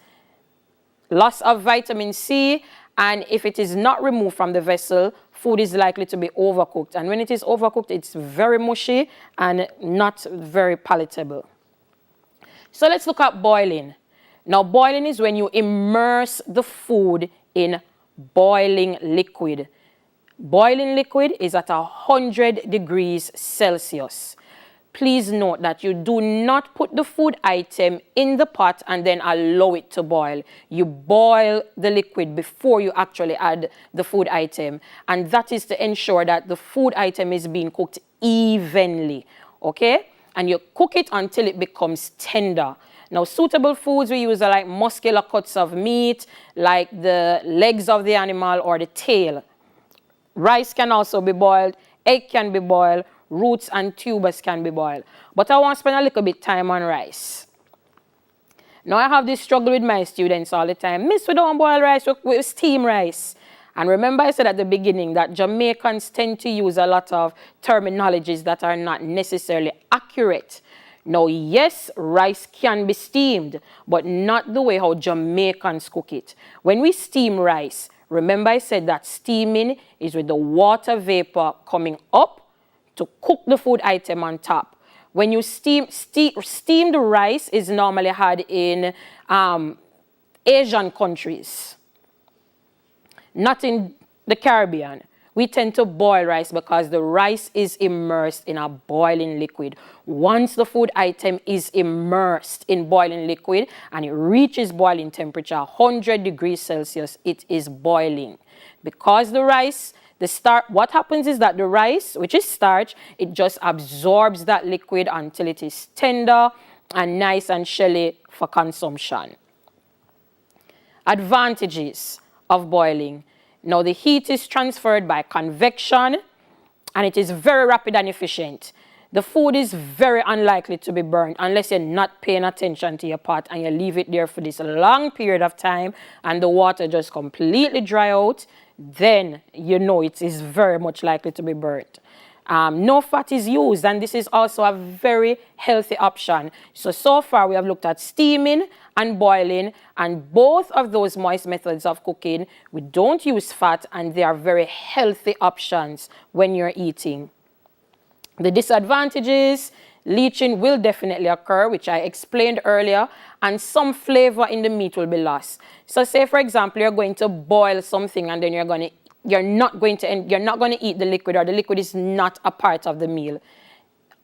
loss of vitamin C, and if it is not removed from the vessel, food is likely to be overcooked. And when it is overcooked, it's very mushy and not very palatable. So let's look at boiling. Now, boiling is when you immerse the food in boiling liquid. Boiling liquid is at 100 degrees Celsius. Please note that you do not put the food item in the pot and then allow it to boil. You boil the liquid before you actually add the food item. And that is to ensure that the food item is being cooked evenly, okay? And you cook it until it becomes tender. Now, suitable foods we use are like muscular cuts of meat, like the legs of the animal or the tail. Rice can also be boiled, egg can be boiled, roots and tubers can be boiled. But I want to spend a little bit time on rice. Now, I have this struggle with my students all the time. Miss, we don't boil rice, we steam rice. And remember I said at the beginning that Jamaicans tend to use a lot of terminologies that are not necessarily accurate. Now, yes, rice can be steamed, but not the way how Jamaicans cook it. When we steam rice, remember I said that steaming is with the water vapor coming up to cook the food item on top. When you steamed rice is normally had in Asian countries, not in the Caribbean. We tend to boil rice because the rice is immersed in a boiling liquid. Once the food item is immersed in boiling liquid and it reaches boiling temperature, 100 degrees Celsius, it is boiling. Because the rice, what happens is that the rice, which is starch, it just absorbs that liquid until it is tender and nice and shelly for consumption. Advantages of boiling. Now, the heat is transferred by convection and it is very rapid and efficient. The food is very unlikely to be burnt unless you're not paying attention to your pot and you leave it there for this long period of time and the water just completely dry out. Then you know it is very much likely to be burnt. No fat is used, and this is also a very healthy option. So far we have looked at steaming and boiling, and both of those moist methods of cooking, we don't use fat, and they are very healthy options when you're eating. The disadvantages, leaching will definitely occur, which I explained earlier, and some flavor in the meat will be lost. So say, for example, you're going to boil something and then you're not going to eat the liquid, or the liquid is not a part of the meal.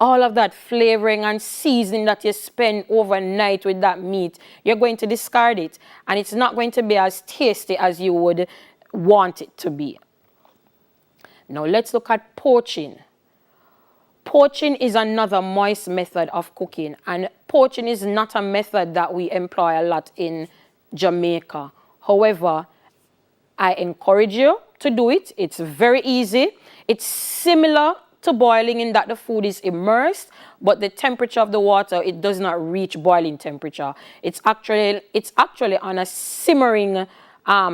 All of that flavoring and seasoning that you spend overnight with that meat, you're going to discard it, and it's not going to be as tasty as you would want it to be. Now let's look at poaching. Poaching is another moist method of cooking, and poaching is not a method that we employ a lot in Jamaica. However, I encourage you to do it. It's very easy. It's similar to boiling in that the food is immersed, but the temperature of the water, it does not reach boiling temperature. It's actually on a simmering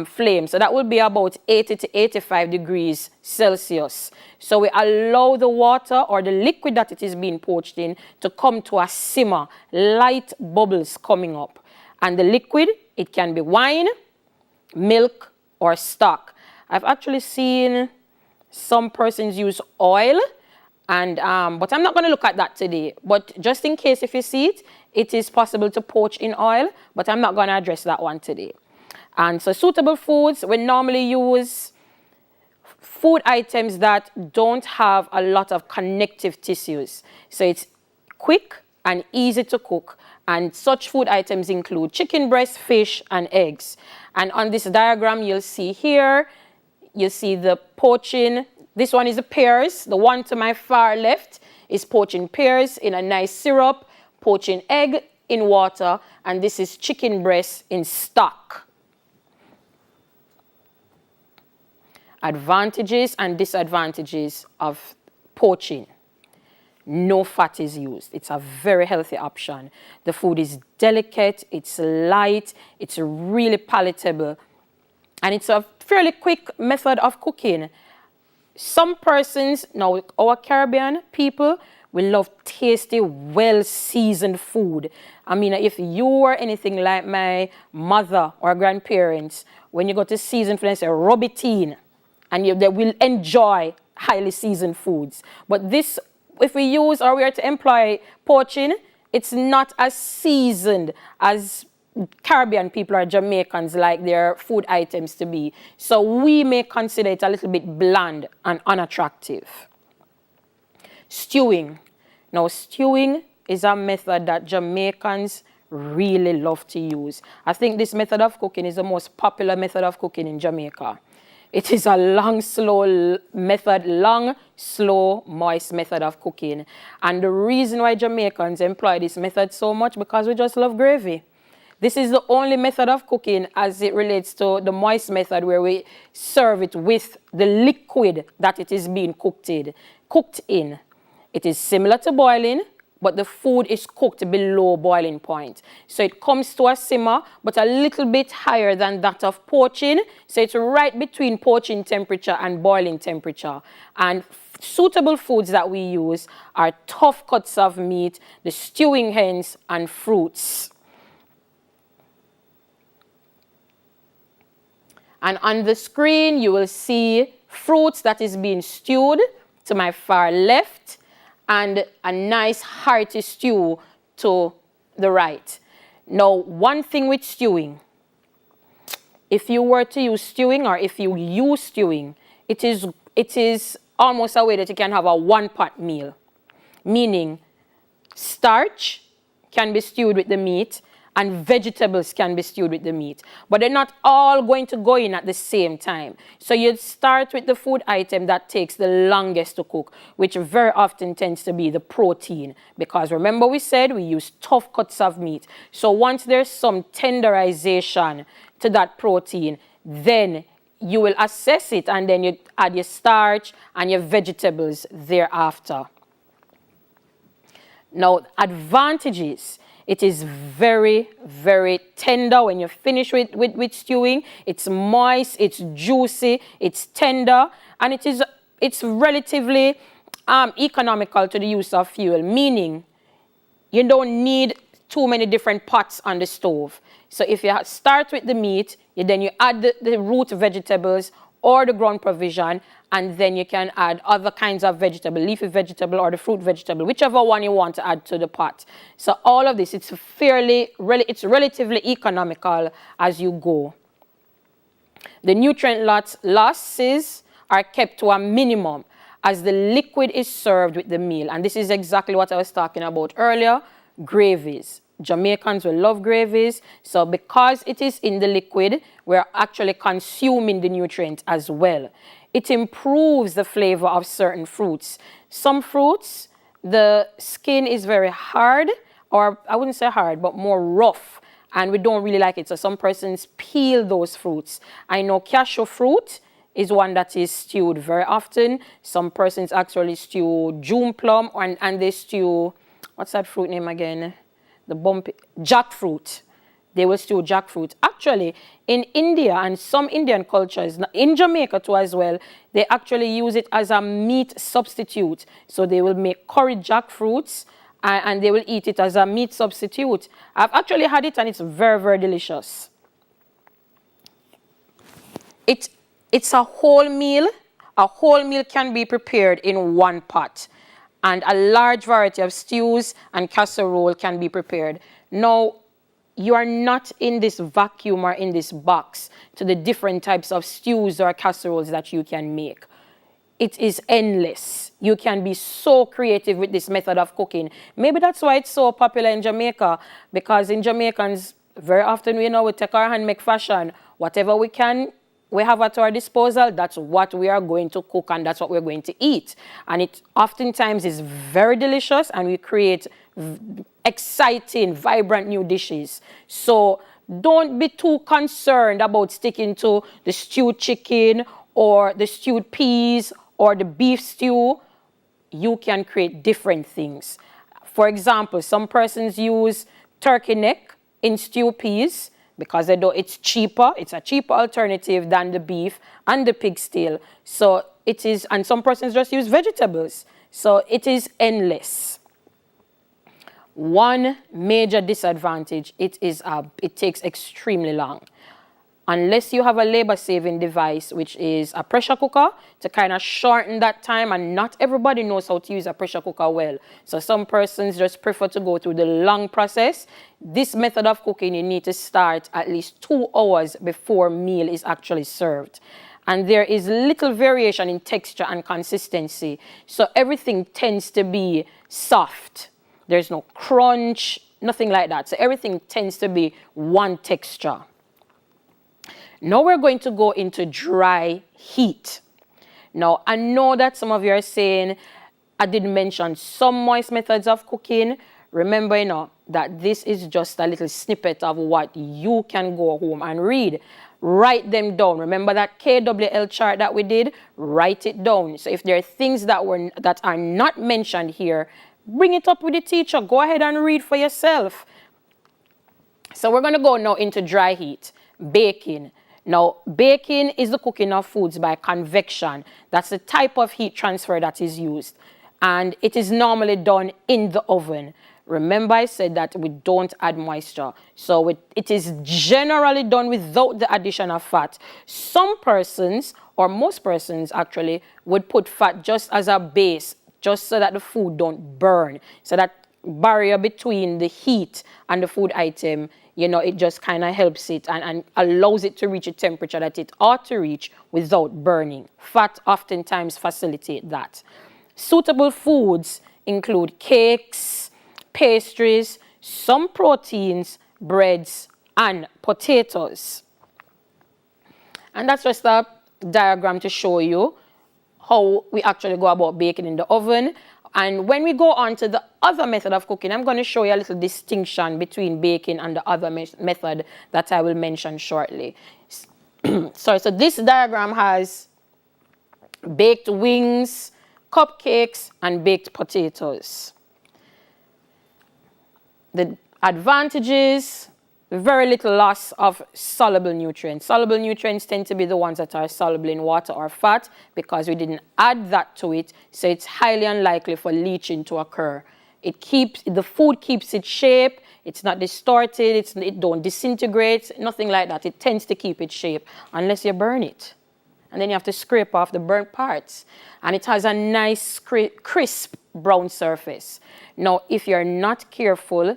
flame. So that will be about 80 to 85 degrees Celsius. So we allow the water or the liquid that it is being poached in to come to a simmer, light bubbles coming up. And the liquid, it can be wine, milk, or stock. I've actually seen some persons use oil, and but I'm not going to look at that today. But just in case if you see it, it is possible to poach in oil, but I'm not going to address that one today. And so suitable foods, we normally use food items that don't have a lot of connective tissues. So it's quick and easy to cook. And such food items include chicken breast, fish, and eggs. And on this diagram, you'll see here, you see the poaching. This one is the pears. The one to my far left is poaching pears in a nice syrup, poaching egg in water, and this is chicken breast in stock. Advantages and disadvantages of poaching. No fat is used. It's a very healthy option. The food is delicate, it's light, it's really palatable, and it's a fairly quick method of cooking. Some persons, now our Caribbean people, we love tasty, well-seasoned food. I mean, if you were anything like my mother or grandparents, when you go to season food, they say rub it in, and they will enjoy highly seasoned foods. But this, if we use or we are to employ poaching, it's not as seasoned as Caribbean people or Jamaicans like their food items to be. So we may consider it a little bit bland and unattractive. Stewing. Now, stewing is a method that Jamaicans really love to use. I think this method of cooking is the most popular method of cooking in Jamaica. It is a long, slow, moist method of cooking. And the reason why Jamaicans employ this method so much, because we just love gravy. This is the only method of cooking as it relates to the moist method where we serve it with the liquid that it is being cooked in. It is similar to boiling, but the food is cooked below boiling point. So it comes to a simmer, but a little bit higher than that of poaching. So it's right between poaching temperature and boiling temperature. And suitable foods that we use are tough cuts of meat, the stewing hens, and fruits. And on the screen, you will see fruits that is being stewed to my far left, and a nice hearty stew to the right. Now, one thing with stewing, if you were to use stewing or if you use stewing, it is almost a way that you can have a one-pot meal, meaning starch can be stewed with the meat and vegetables can be stewed with the meat. But they're not all going to go in at the same time. So you'd start with the food item that takes the longest to cook, which very often tends to be the protein. Because remember we said we use tough cuts of meat. So once there's some tenderization to that protein, then you will assess it and then you add your starch and your vegetables thereafter. Now, advantages. It is very, very tender when you finish with stewing. It's moist, it's juicy, it's tender, and it's relatively economical to the use of fuel, meaning you don't need too many different pots on the stove. So if you start with the meat, then you add the root vegetables or the ground provision, and then you can add other kinds of vegetable, leafy vegetable or the fruit vegetable, whichever one you want to add to the pot. So all of this, it's relatively economical as you go. The nutrient losses are kept to a minimum as the liquid is served with the meal. And this is exactly what I was talking about earlier, gravies. Jamaicans will love gravies. So because it is in the liquid, we're actually consuming the nutrient as well. It improves the flavor of certain fruits. Some fruits, the skin is very hard, or I wouldn't say hard, but more rough, and we don't really like it. So some persons peel those fruits. I know cashew fruit is one that is stewed very often. Some persons actually stew June plum, and they stew, what's that fruit name again? The bumpy, jackfruit. They will stew jackfruit. Actually, in India and some Indian cultures, in Jamaica too as well, they actually use it as a meat substitute. So they will make curried jackfruits and they will eat it as a meat substitute. I've actually had it and it's very, very delicious. It's a whole meal. A whole meal can be prepared in one pot. And a large variety of stews and casserole can be prepared. Now, you are not in this vacuum or in this box to the different types of stews or casseroles that you can make. It is endless. You can be so creative with this method of cooking. Maybe that's why it's so popular in Jamaica, because in Jamaicans, very often we take our hand, make fashion. Whatever we have at our disposal, that's what we are going to cook and that's what we're going to eat. And it oftentimes is very delicious and we create exciting, vibrant new dishes. So don't be too concerned about sticking to the stewed chicken or the stewed peas or the beef stew. You can create different things. For example, some persons use turkey neck in stewed peas because they know it's cheaper. It's a cheaper alternative than the beef and the pig stew. So it is, and some persons just use vegetables. So it is endless. One major disadvantage, it takes extremely long. Unless you have a labor-saving device, which is a pressure cooker, to kind of shorten that time, and not everybody knows how to use a pressure cooker well. So some persons just prefer to go through the long process. This method of cooking, you need to start at least 2 hours before meal is actually served. And there is little variation in texture and consistency. So everything tends to be soft. There's no crunch, nothing like that. So everything tends to be one texture. Now we're going to go into dry heat. Now, I know that some of you are saying, I did mention some moist methods of cooking. Remember, that this is just a little snippet of what you can go home and read. Write them down. Remember that KWL chart that we did? Write it down. So if there are things that are not mentioned here, bring it up with the teacher. Go ahead and read for yourself. So we're going to go now into dry heat, baking. Now, baking is the cooking of foods by convection. That's the type of heat transfer that is used. And it is normally done in the oven. Remember I said that we don't add moisture. So it is generally done without the addition of fat. Some persons, or most persons actually, would put fat just as a base, just so that the food don't burn. So that barrier between the heat and the food item, it just kind of helps it and allows it to reach a temperature that it ought to reach without burning. Fat oftentimes facilitate that. Suitable foods include cakes, pastries, some proteins, breads, and potatoes. And that's just a diagram to show you how we actually go about baking in the oven. And when we go on to the other method of cooking, I'm going to show you a little distinction between baking and the other method that I will mention shortly. So this diagram has baked wings, cupcakes, and baked potatoes. The advantages, very little loss of soluble nutrients. Soluble nutrients tend to be the ones that are soluble in water or fat because we didn't add that to it, so it's highly unlikely for leaching to occur. The food keeps its shape, it's not distorted, it don't disintegrate, nothing like that. It tends to keep its shape unless you burn it. And then you have to scrape off the burnt parts. And it has a nice crisp brown surface. Now, if you're not careful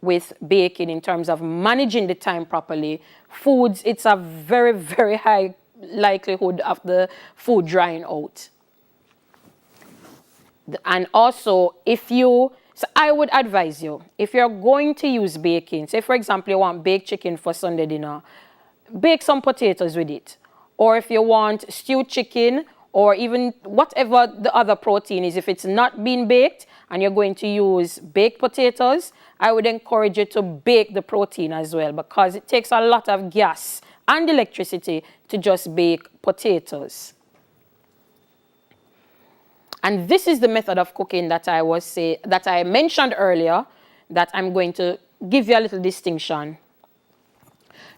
with baking in terms of managing the time properly, foods, it's a very, very high likelihood of the food drying out. And also, if you So I would advise you, if you're going to use baking, say for example you want baked chicken for Sunday dinner, bake some potatoes with it. Or if you want stewed chicken, or even whatever the other protein is, if it's not being baked and you're going to use baked potatoes, I would encourage you to bake the protein as well, because it takes a lot of gas and electricity to just bake potatoes. And this is the method of cooking that I mentioned earlier, that I'm going to give you a little distinction.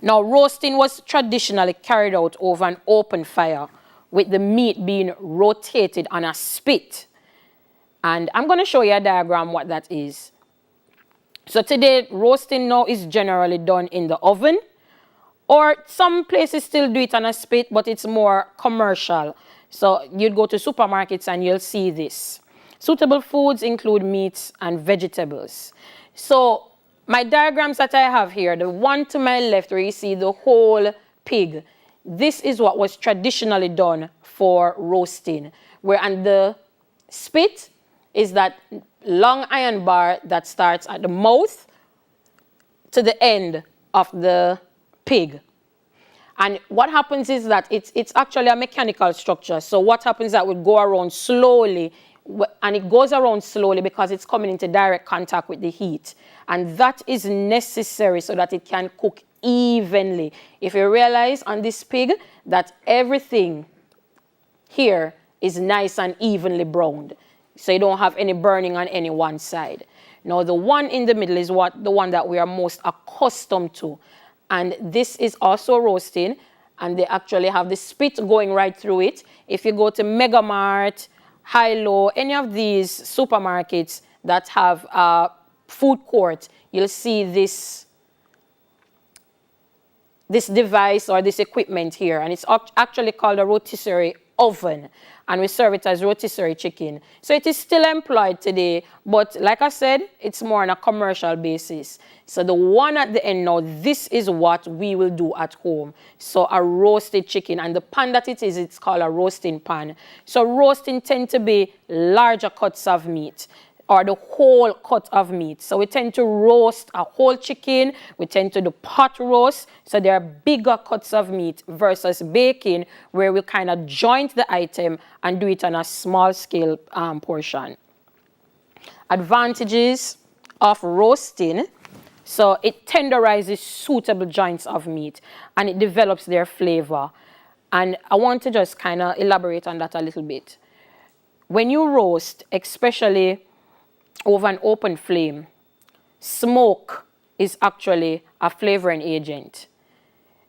Now, roasting was traditionally carried out over an open fire, with the meat being rotated on a spit. And I'm going to show you a diagram what that is. So today, roasting now is generally done in the oven, or some places still do it on a spit, but it's more commercial. So you'd go to supermarkets and you'll see this. Suitable foods include meats and vegetables. So my diagrams that I have here, the one to my left where you see the whole pig, this is what was traditionally done for roasting. And the spit is that long iron bar that starts at the mouth to the end of the pig. And what happens is that it's actually a mechanical structure. So what happens is that would go around slowly, and it goes around slowly because it's coming into direct contact with the heat. And that is necessary so that it can cook evenly. If you realize on this pig that everything here is nice and evenly browned, so you don't have any burning on any one side. Now the one in the middle is the one that we are most accustomed to. And this is also roasting, and they actually have the spit going right through it. If you go to Mega Mart, High-Low, any of these supermarkets that have a food court, you'll see this device or this equipment here, and it's actually called a rotisserie oven, and we serve it as rotisserie chicken. So it is still employed today, but like I said, it's more on a commercial basis. So the one at the end now, this is what we will do at home. So a roasted chicken, and the pan that it is, it's called a roasting pan. So roasting tend to be larger cuts of meat, or the whole cut of meat. So we tend to roast a whole chicken, we tend to do pot roast, so there are bigger cuts of meat, versus baking, where we kind of joint the item and do it on a small scale portion. Advantages of roasting: so it tenderizes suitable joints of meat, and it develops their flavor. And I want to just kind of elaborate on that a little bit. When you roast, especially over an open flame, smoke is actually a flavoring agent.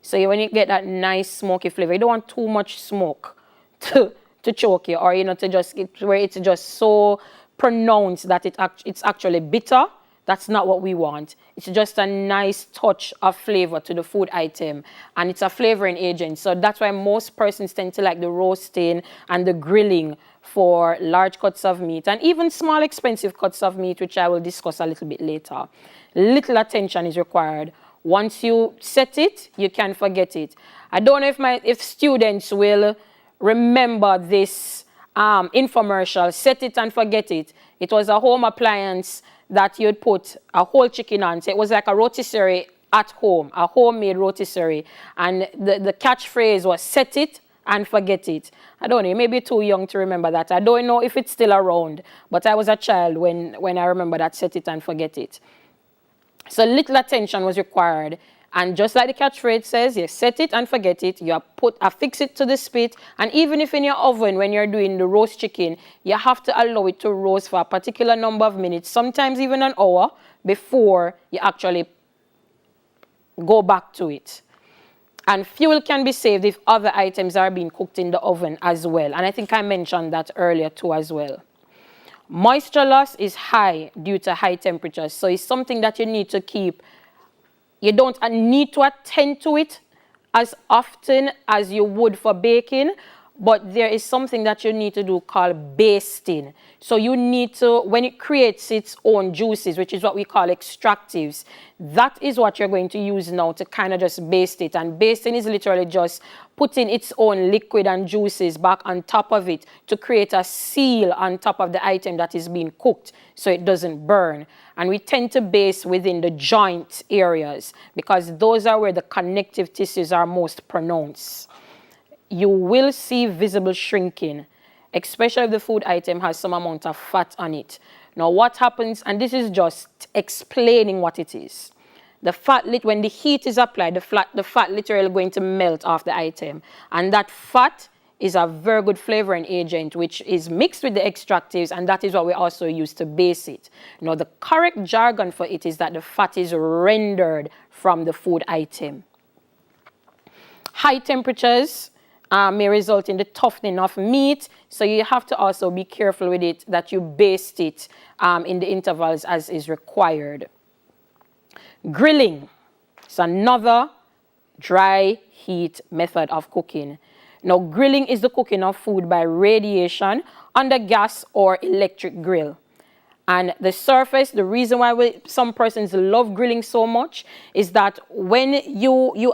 So when you get that nice smoky flavor, you don't want too much smoke to choke you, or to just where it's just so pronounced that it's actually bitter. That's not what we want. It's just a nice touch of flavor to the food item, and it's a flavoring agent. So that's why most persons tend to like the roasting and the grilling for large cuts of meat, and even small expensive cuts of meat, which I will discuss a little bit later. Little attention is required. Once you set it, you can forget it. I don't know if students will remember this infomercial, set it and forget it. It was a home appliance that you'd put a whole chicken on. So it was like a rotisserie at home, a homemade rotisserie. And the catchphrase was set it and forget it. I don't know, you may be too young to remember that. I don't know if it's still around, but I was a child when I remember that, set it and forget it. So little attention was required. And just like the catchphrase says, you set it and forget it, you affix it to the spit, and even if in your oven, when you're doing the roast chicken, you have to allow it to roast for a particular number of minutes, sometimes even an hour, before you actually go back to it. And fuel can be saved if other items are being cooked in the oven as well. And I think I mentioned that earlier too as well. Moisture loss is high due to high temperatures, so it's something that you need to keep. You don't need to attend to it as often as you would for baking, but there is something that you need to do called basting. So you need to, when it creates its own juices, which is what we call extractives, that is what you're going to use now to kind of just baste it. And basting is literally just putting its own liquid and juices back on top of it to create a seal on top of the item that is being cooked so it doesn't burn. And we tend to baste within the joint areas because those are where the connective tissues are most pronounced. You will see visible shrinking, especially if the food item has some amount of fat on it. Now what happens, and this is just explaining what it is. The fat, when the heat is applied, the fat literally going to melt off the item. And that fat is a very good flavoring agent, which is mixed with the extractives, and that is what we also use to base it. Now the correct jargon for it is that the fat is rendered from the food item. High temperatures may result in the toughening of meat, so you have to also be careful with it that you baste it in the intervals as is required. Grilling is another dry heat method of cooking. Now grilling is the cooking of food by radiation on the gas or electric grill. And the surface, the reason why some persons love grilling so much is that when you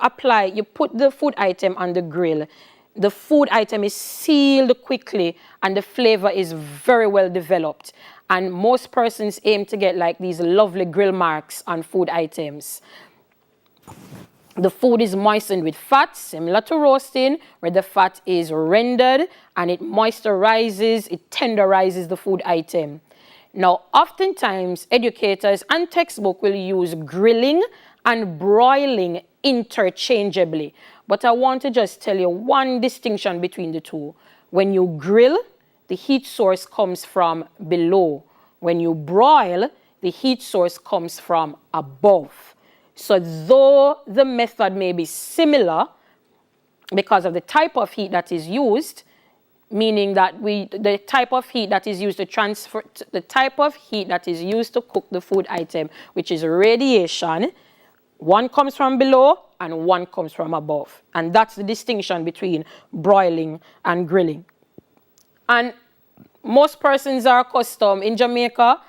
put the food item on the grill, the food item is sealed quickly and the flavor is very well developed. And most persons aim to get like these lovely grill marks on food items. The food is moistened with fat, similar to roasting, where the fat is rendered and it moisturizes, it tenderizes the food item. Now, oftentimes, educators and textbook will use grilling and broiling interchangeably. But I want to just tell you one distinction between the two. When you grill, the heat source comes from below. When you broil, the heat source comes from above. So though the method may be similar because of the type of heat that is used, meaning that the type of heat that is used to cook the food item, which is radiation, one comes from below and one comes from above. And that's the distinction between broiling and grilling. And most persons are accustomed in Jamaica,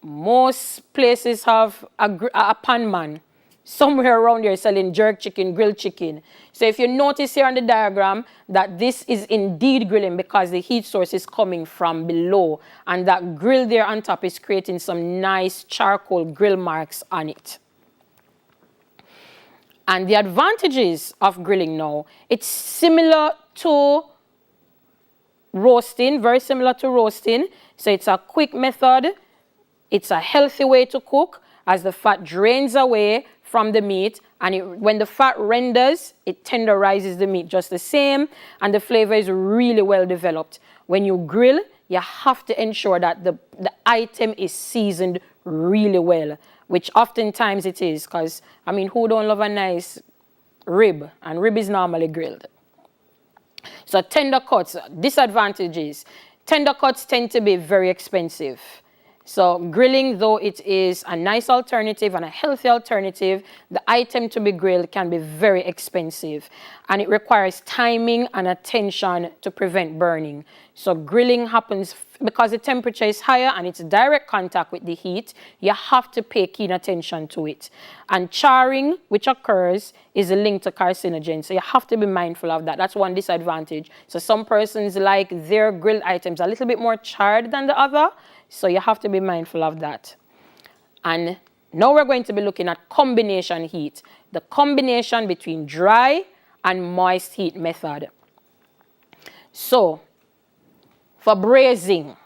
most places have a pan man somewhere around here selling jerk chicken, grilled chicken. So if you notice here on the diagram that this is indeed grilling because the heat source is coming from below, and that grill there on top is creating some nice charcoal grill marks on it. And the advantages of grilling now, it's similar to roasting, very similar to roasting. So it's a quick method. It's a healthy way to cook as the fat drains away from the meat, and when the fat renders, it tenderizes the meat just the same, and the flavor is really well developed. When you grill, you have to ensure that the item is seasoned really well, which oftentimes it is, because, I mean, who don't love a nice rib? And rib is normally grilled. So tender cuts, disadvantages. Tender cuts tend to be very expensive. So grilling, though it is a nice alternative and a healthy alternative, the item to be grilled can be very expensive. And it requires timing and attention to prevent burning. So grilling happens because the temperature is higher and it's direct contact with the heat. You have to pay keen attention to it. And charring, which occurs, is linked to carcinogens. So you have to be mindful of that. That's one disadvantage. So some persons like their grilled items a little bit more charred than the other. So you have to be mindful of that. And now we're going to be looking at combination heat, the combination between dry and moist heat method. So for braising,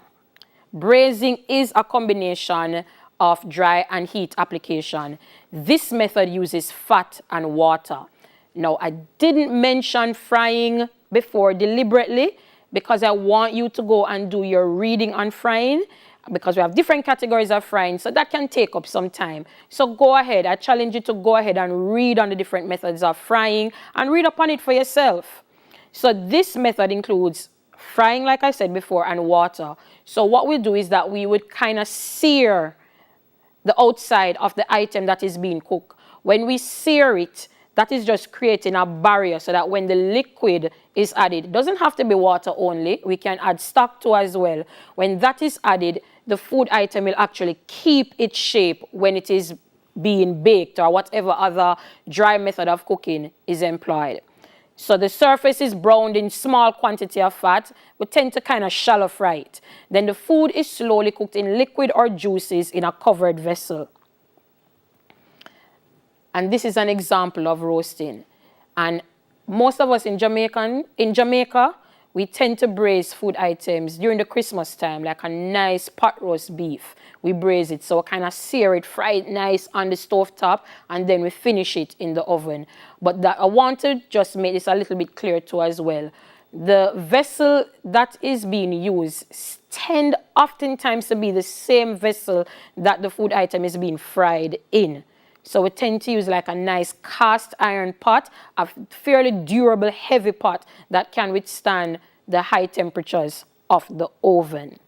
braising is a combination of dry and heat application. This method uses fat and water. Now, I didn't mention frying before deliberately because I want you to go and do your reading on frying, because we have different categories of frying, so that can take up some time. So go ahead, I challenge you to go ahead and read on the different methods of frying and read upon it for yourself. So this method includes frying, like I said before, and water. So what we do is that we would kind of sear the outside of the item that is being cooked. When we sear it, that is just creating a barrier so that when the liquid is added, it doesn't have to be water only, we can add stock too as well. When that is added, the food item will actually keep its shape when it is being baked or whatever other dry method of cooking is employed. So the surface is browned in small quantity of fat. We tend to kind of shallow fry it. Then the food is slowly cooked in liquid or juices in a covered vessel. And this is an example of roasting. And most of us in Jamaica, we tend to braise food items during the Christmas time, like a nice pot roast beef. We braise it, so we kind of sear it, fry it nice on the stove top, and then we finish it in the oven. But that, I want to just make this a little bit clear too as well. The vessel that is being used tend oftentimes to be the same vessel that the food item is being fried in. So we tend to use like a nice cast iron pot, a fairly durable, heavy pot that can withstand the high temperatures of the oven.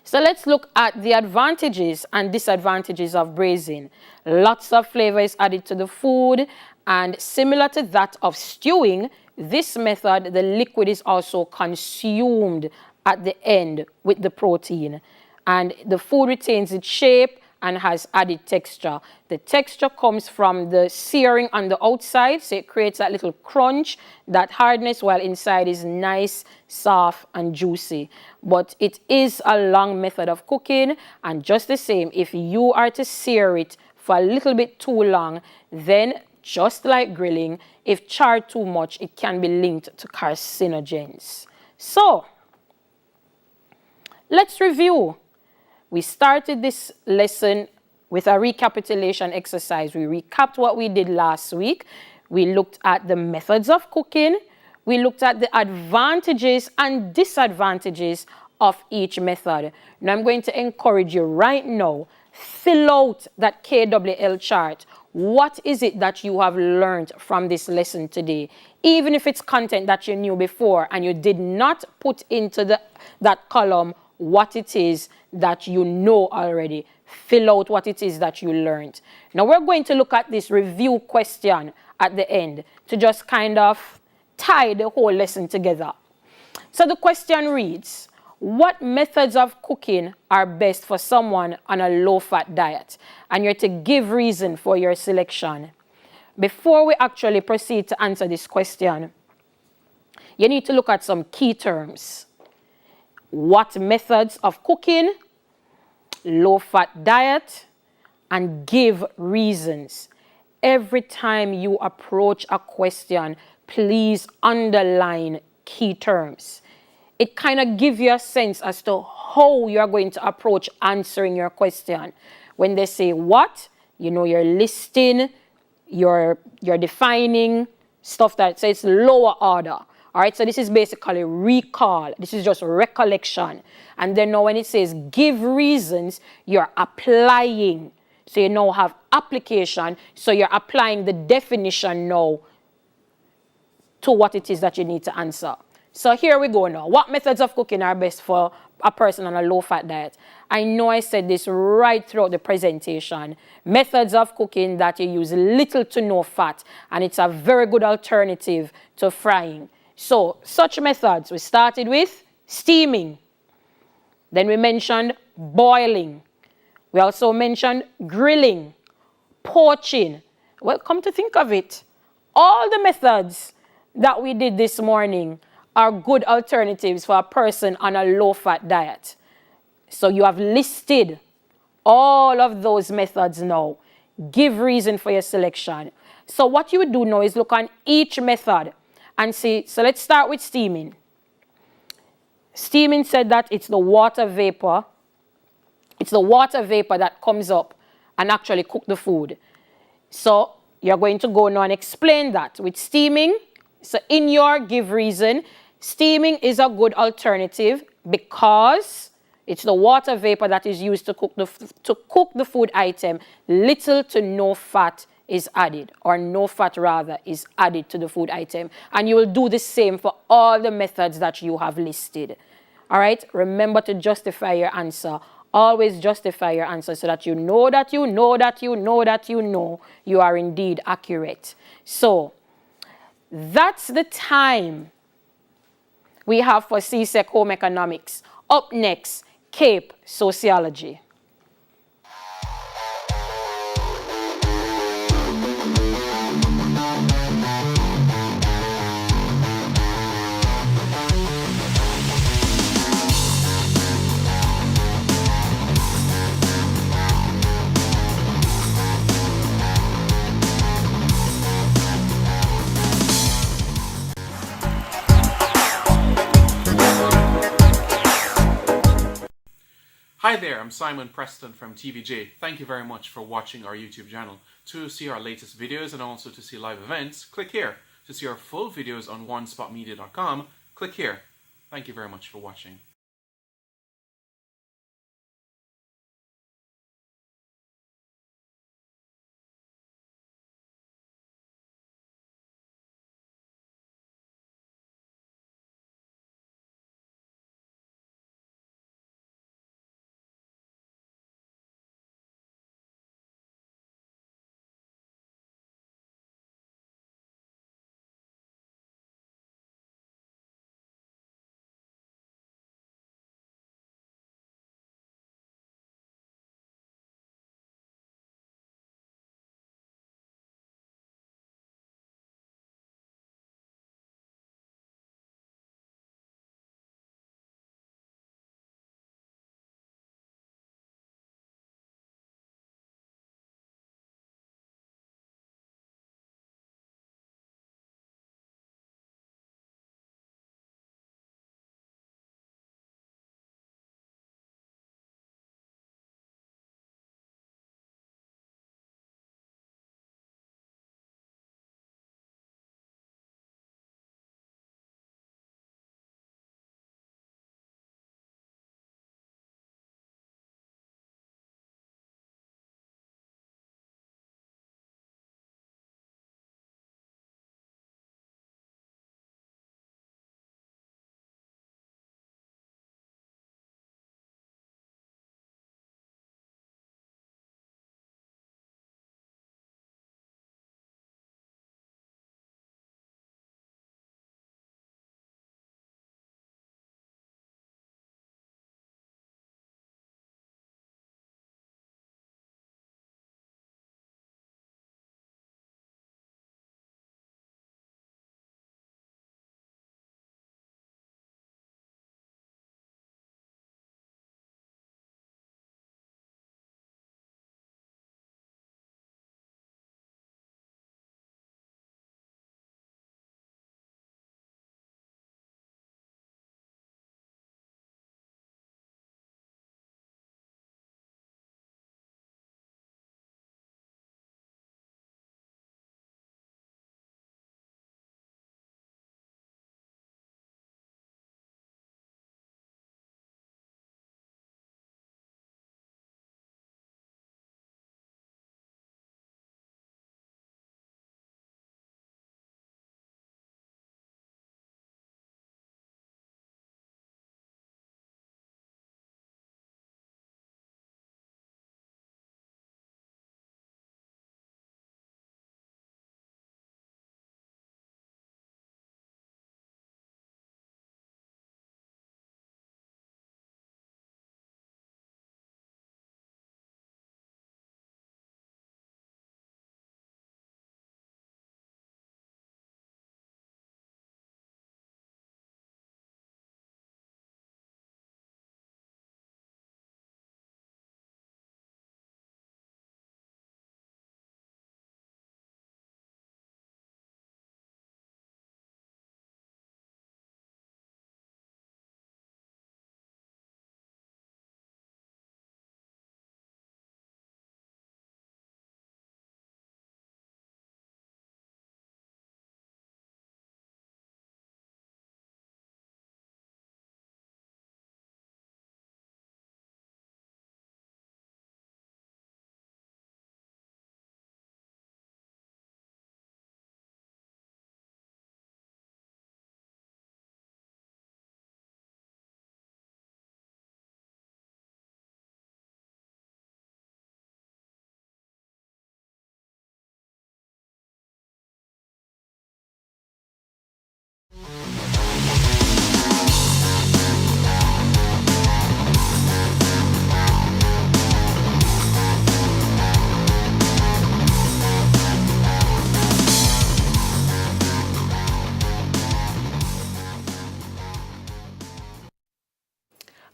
So let's look at the advantages and disadvantages of braising. Lots of flavor is added to the food, and similar to that of stewing, this method, the liquid is also consumed at the end with the protein. And the food retains its shape and has added texture. The texture comes from the searing on the outside, so it creates that little crunch, that hardness, while inside is nice, soft, and juicy. But it is a long method of cooking, and just the same, if you are to sear it for a little bit too long, then just like grilling, if charred too much, it can be linked to carcinogens. So, let's review. We started this lesson with a recapitulation exercise. We recapped what we did last week. We looked at the methods of cooking. We looked at the advantages and disadvantages of each method. Now I'm going to encourage you right now, fill out that KWL chart. What is it that you have learned from this lesson today? Even if it's content that you knew before and you did not put into that column what it is that you know already. Fill out what it is that you learned. Now we're going to look at this review question at the end to just kind of tie the whole lesson together. So the question reads, what methods of cooking are best for someone on a low-fat diet? And you're to give reason for your selection. Before we actually proceed to answer this question, you need to look at some key terms. What methods of cooking, low-fat diet, and give reasons. Every time you approach a question, please underline key terms. It kind of gives you a sense as to how you're going to approach answering your question. When they say what, you know you're listing, you're defining stuff that says lower order. All right, so this is basically recall. This is just recollection. And then now when it says give reasons, you're applying. So you now have application. So you're applying the definition now to what it is that you need to answer. So here we go now. What methods of cooking are best for a person on a low-fat diet? I know I said this right throughout the presentation. Methods of cooking that you use little to no fat, and it's a very good alternative to frying. So, such methods, we started with steaming. Then we mentioned boiling. We also mentioned grilling, poaching. Well, come to think of it, all the methods that we did this morning are good alternatives for a person on a low-fat diet. So you have listed all of those methods now. Give reason for your selection. So what you would do now is look on each method and see, so let's start with steaming. Steaming said that it's the water vapor. It's the water vapor that comes up and actually cook the food. So you're going to go now and explain that with steaming. So in your give reason, steaming is a good alternative because it's the water vapor that is used to cook the food item. Little to no fat is added, or no fat rather is added to the food item. And you will do the same for all the methods that you have listed. All right, remember to justify your answer. Always justify your answer so that you know that you know that you know that you know you are indeed accurate. So that's the time we have for CSEC Home Economics. Up next, CAPE Sociology. Hi there, I'm Simon Preston from TVJ. Thank you very much for watching our YouTube channel. To see our latest videos and also to see live events, click here. To see our full videos on onespotmedia.com, click here. Thank you very much for watching.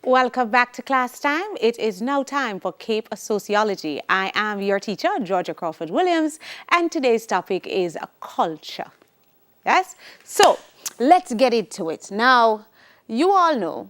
Welcome back to class time. It is now time for Cape Sociology. I am your teacher, Georgia Crawford Williams, and today's topic is culture. Yes? So, let's get into it. Now, you all know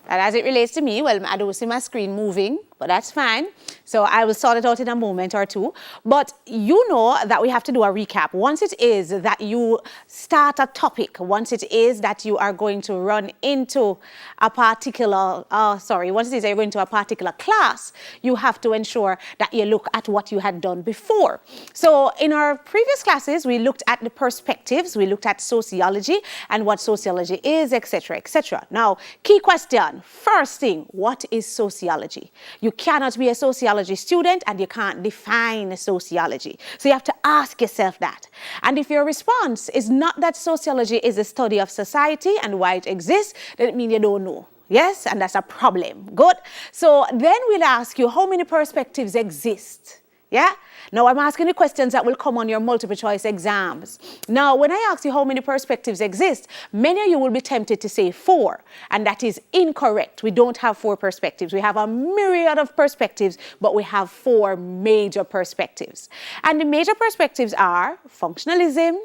that as it relates to me, well, I don't see my screen moving, but that's fine. So I will sort it out in a moment or two. But you know that we have to do a recap. Once it is that you start a topic, once it is that you are going to run into a particular, once it is that you're going to a particular class, you have to ensure that you look at what you had done before. So in our previous classes, we looked at the perspectives, we looked at sociology and what sociology is, etc., etc. Now, key question. First thing, what is sociology? You cannot be a sociology student and you can't define sociology. So you have to ask yourself that. And if your response is not that sociology is a study of society and why it exists, then it means you don't know. Yes, and that's a problem. Good. So then we'll ask you how many perspectives exist. Yeah? Now I'm asking you questions that will come on your multiple choice exams. Now, when I ask you how many perspectives exist, many of you will be tempted to say 4, and that is incorrect. We don't have 4 perspectives. We have a myriad of perspectives, but we have 4 major perspectives. And the major perspectives are functionalism.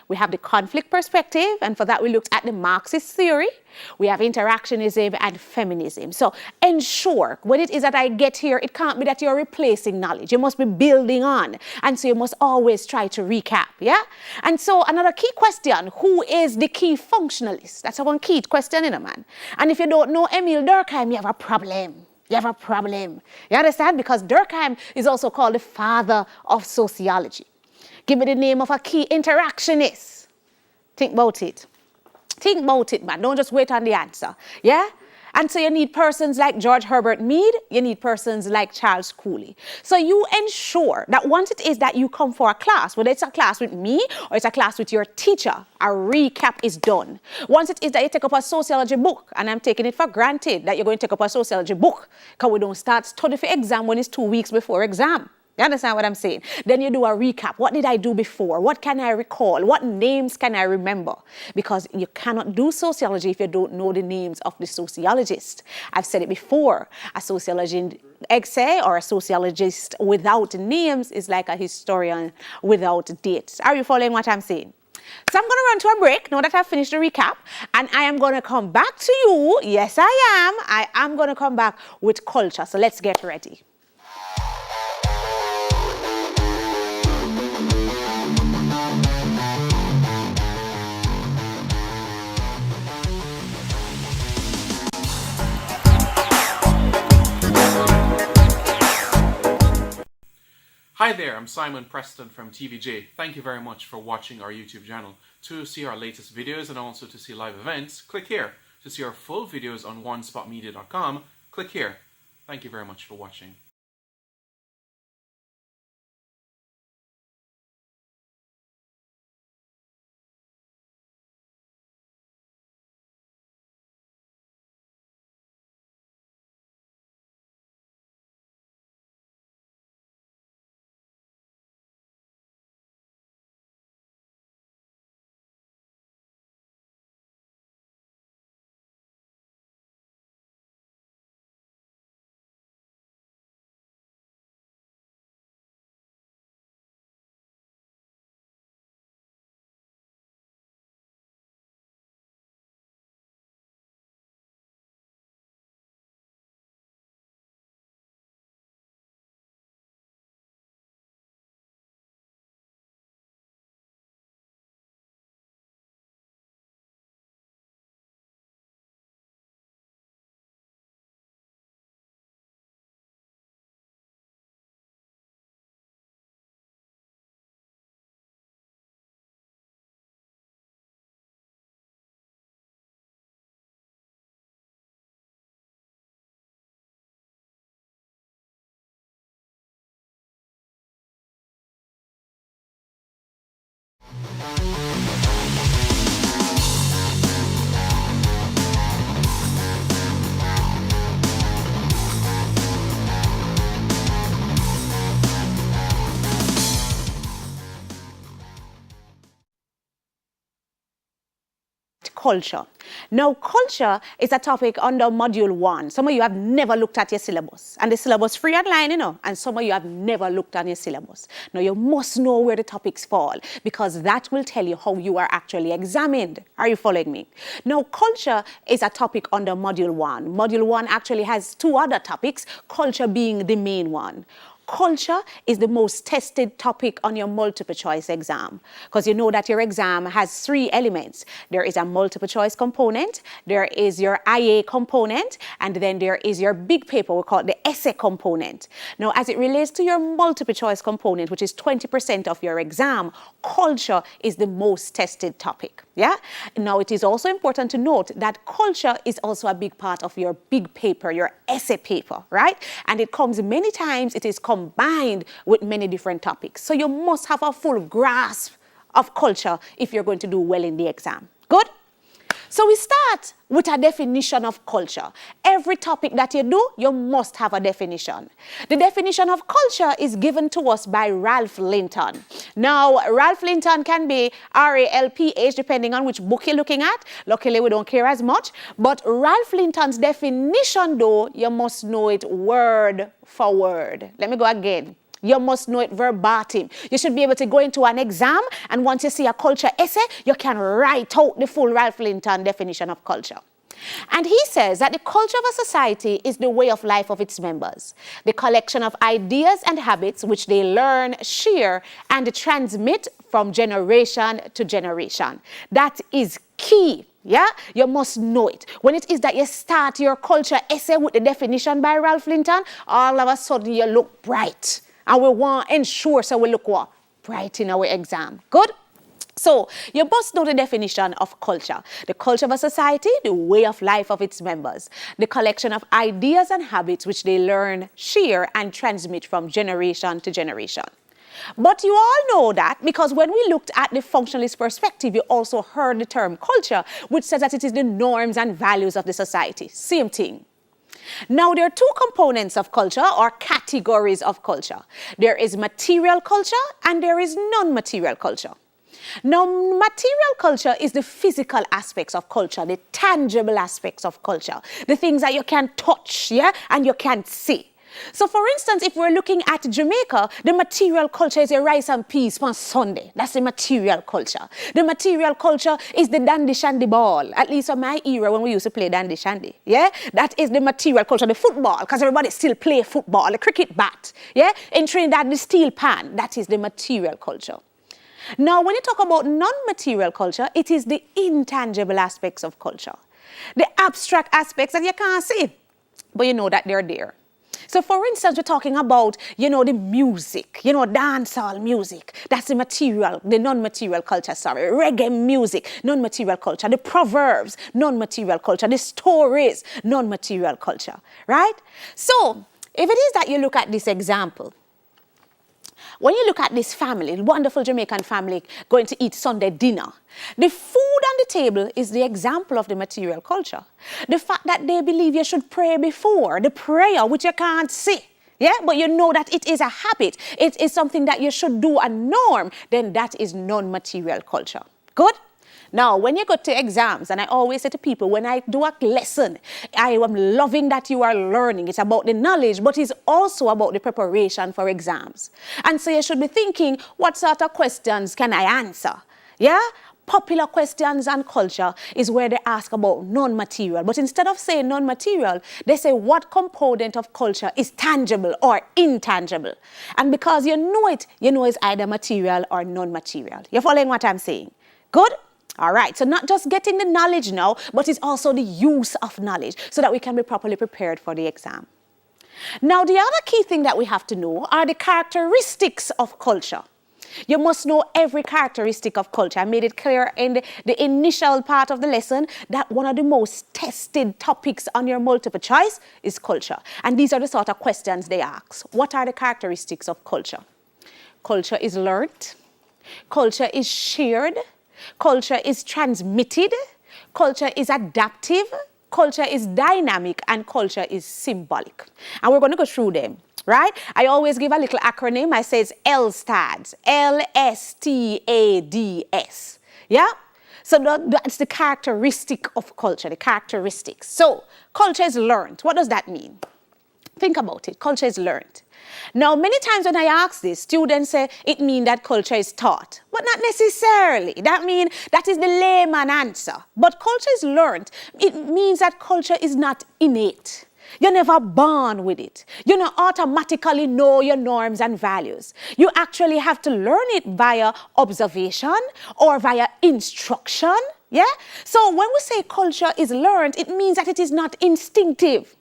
We have the conflict perspective, and for that we looked at the Marxist theory. We have interactionism and feminism. So ensure when it is that I get here, it can't be that you're replacing knowledge. You must be building on. And so you must always try to recap, yeah? And so another key question, who is the key functionalist? That's one key question, man. And if you don't know Emile Durkheim, you have a problem. You have a problem. You understand? Because Durkheim is also called the father of sociology. Give me the name of a key interactionist. Think about it. Think about it, man. Don't just wait on the answer. Yeah? And so you need persons like George Herbert Mead. You need persons like Charles Cooley. So you ensure that once it is that you come for a class, whether it's a class with me or it's a class with your teacher, a recap is done. Once it is that you take up a sociology book, and I'm taking it for granted that you're going to take up a sociology book, because we don't start study for exam when it's 2 weeks before exam. You understand what I'm saying? Then you do a recap. What did I do before? What can I recall? What names can I remember? Because you cannot do sociology if you don't know the names of the sociologists. I've said it before. A sociologist essay or a sociologist without names is like a historian without dates. Are you following what I'm saying? So I'm going to run to a break now that I've finished the recap, and I am going to come back to you. Yes, I am. I am going to come back with culture. So let's get ready. Hi there, I'm Simon Preston from TVJ. Thank you very much for watching our YouTube channel. To see our latest videos and also to see live events, click here. To see our full videos on onespotmedia.com, click here. Thank you very much for watching. culture. Now, culture is a topic under Module 1. Some of you have never looked at your syllabus. And the syllabus free online, you know. And some of you have never looked at your syllabus. Now, you must know where the topics fall because that will tell you how you are actually examined. Are you following me? Now, culture is a topic under Module 1. Module 1 actually has 2 other topics, culture being the main one. Culture is the most tested topic on your multiple choice exam because you know that your exam has 3 elements. There is a multiple choice component, there is your IA component, and then there is your big paper, we call it the essay component. Now, as it relates to your multiple choice component, which is 20% of your exam, culture is the most tested topic. Yeah. Now, it is also important to note that culture is also a big part of your big paper, your essay paper, right? And it comes many times, it is combined with many different topics. So you must have a full grasp of culture if you're going to do well in the exam. Good? So we start with a definition of culture. Every topic that you do, you must have a definition. The definition of culture is given to us by Ralph Linton. Now, Ralph Linton can be RALPH depending on which book you're looking at. Luckily, we don't care as much. But Ralph Linton's definition, though, you must know it word for word. Let me go again. You must know it verbatim. You should be able to go into an exam, and once you see a culture essay, you can write out the full Ralph Linton definition of culture. And he says that the culture of a society is the way of life of its members, the collection of ideas and habits which they learn, share, and transmit from generation to generation. That is key. Yeah, you must know it. When it is that you start your culture essay with the definition by Ralph Linton, all of a sudden you look bright. And we want to ensure so we look what? Bright in our exam. Good? So, you must know the definition of culture. The culture of a society, the way of life of its members. The collection of ideas and habits which they learn, share, and transmit from generation to generation. But you all know that because when we looked at the functionalist perspective, you also heard the term culture, which says that it is the norms and values of the society. Same thing. Now, there are 2 components of culture or categories of culture. There is material culture and there is non-material culture. Now, material culture is the physical aspects of culture, the tangible aspects of culture, the things that you can touch, yeah, and you can see. So, for instance, if we're looking at Jamaica, the material culture is a rice and peas on Sunday. That's the material culture. The material culture is the dandy shandy ball. At least in my era when we used to play dandy shandy. Yeah, that is the material culture. The football, because everybody still play football. The cricket bat. Yeah, in Trinidad, the steel pan. That is the material culture. Now, when you talk about non-material culture, it is the intangible aspects of culture, the abstract aspects that you can't see, but you know that they're there. So, for instance, we're talking about, the music, dancehall music. That's the material, the non-material culture, reggae music, non-material culture. The proverbs, non-material culture. The stories, non-material culture, right? So, if it is that you look at this example, when you look at this family, wonderful Jamaican family going to eat Sunday dinner, the food on the table is the example of the material culture. The fact that they believe you should pray before, the prayer which you can't see, yeah, but you know that it is a habit, it is something that you should do, a norm, then that is non-material culture. Good? Now, when you go to exams, and I always say to people, when I do a lesson, I am loving that you are learning. It's about the knowledge, but it's also about the preparation for exams. And so you should be thinking, what sort of questions can I answer? Yeah? Popular questions and culture is where they ask about non-material. But instead of saying non-material, they say what component of culture is tangible or intangible. And because you know it, you know it's either material or non-material. You're following what I'm saying? Good? All right, so not just getting the knowledge now, but it's also the use of knowledge so that we can be properly prepared for the exam. Now, the other key thing that we have to know are the characteristics of culture. You must know every characteristic of culture. I made it clear in the initial part of the lesson that one of the most tested topics on your multiple choice is culture. And these are the sort of questions they ask. What are the characteristics of culture? Culture is learned. Culture is shared. Culture is transmitted, culture is adaptive, culture is dynamic, and culture is symbolic. And we're going to go through them, right? I always give a little acronym. I say it's LSTADS, LSTADS. Yeah? So that's the characteristic of culture, the characteristics. So culture is learned. What does that mean? Think about it. Culture is learned. Now, many times when I ask this, students say it means that culture is taught, but not necessarily. That is the layman answer. But culture is learned. It means that culture is not innate. You're never born with it. You don't automatically know your norms and values. You actually have to learn it via observation or via instruction. Yeah? So when we say culture is learned, it means that it is not instinctive.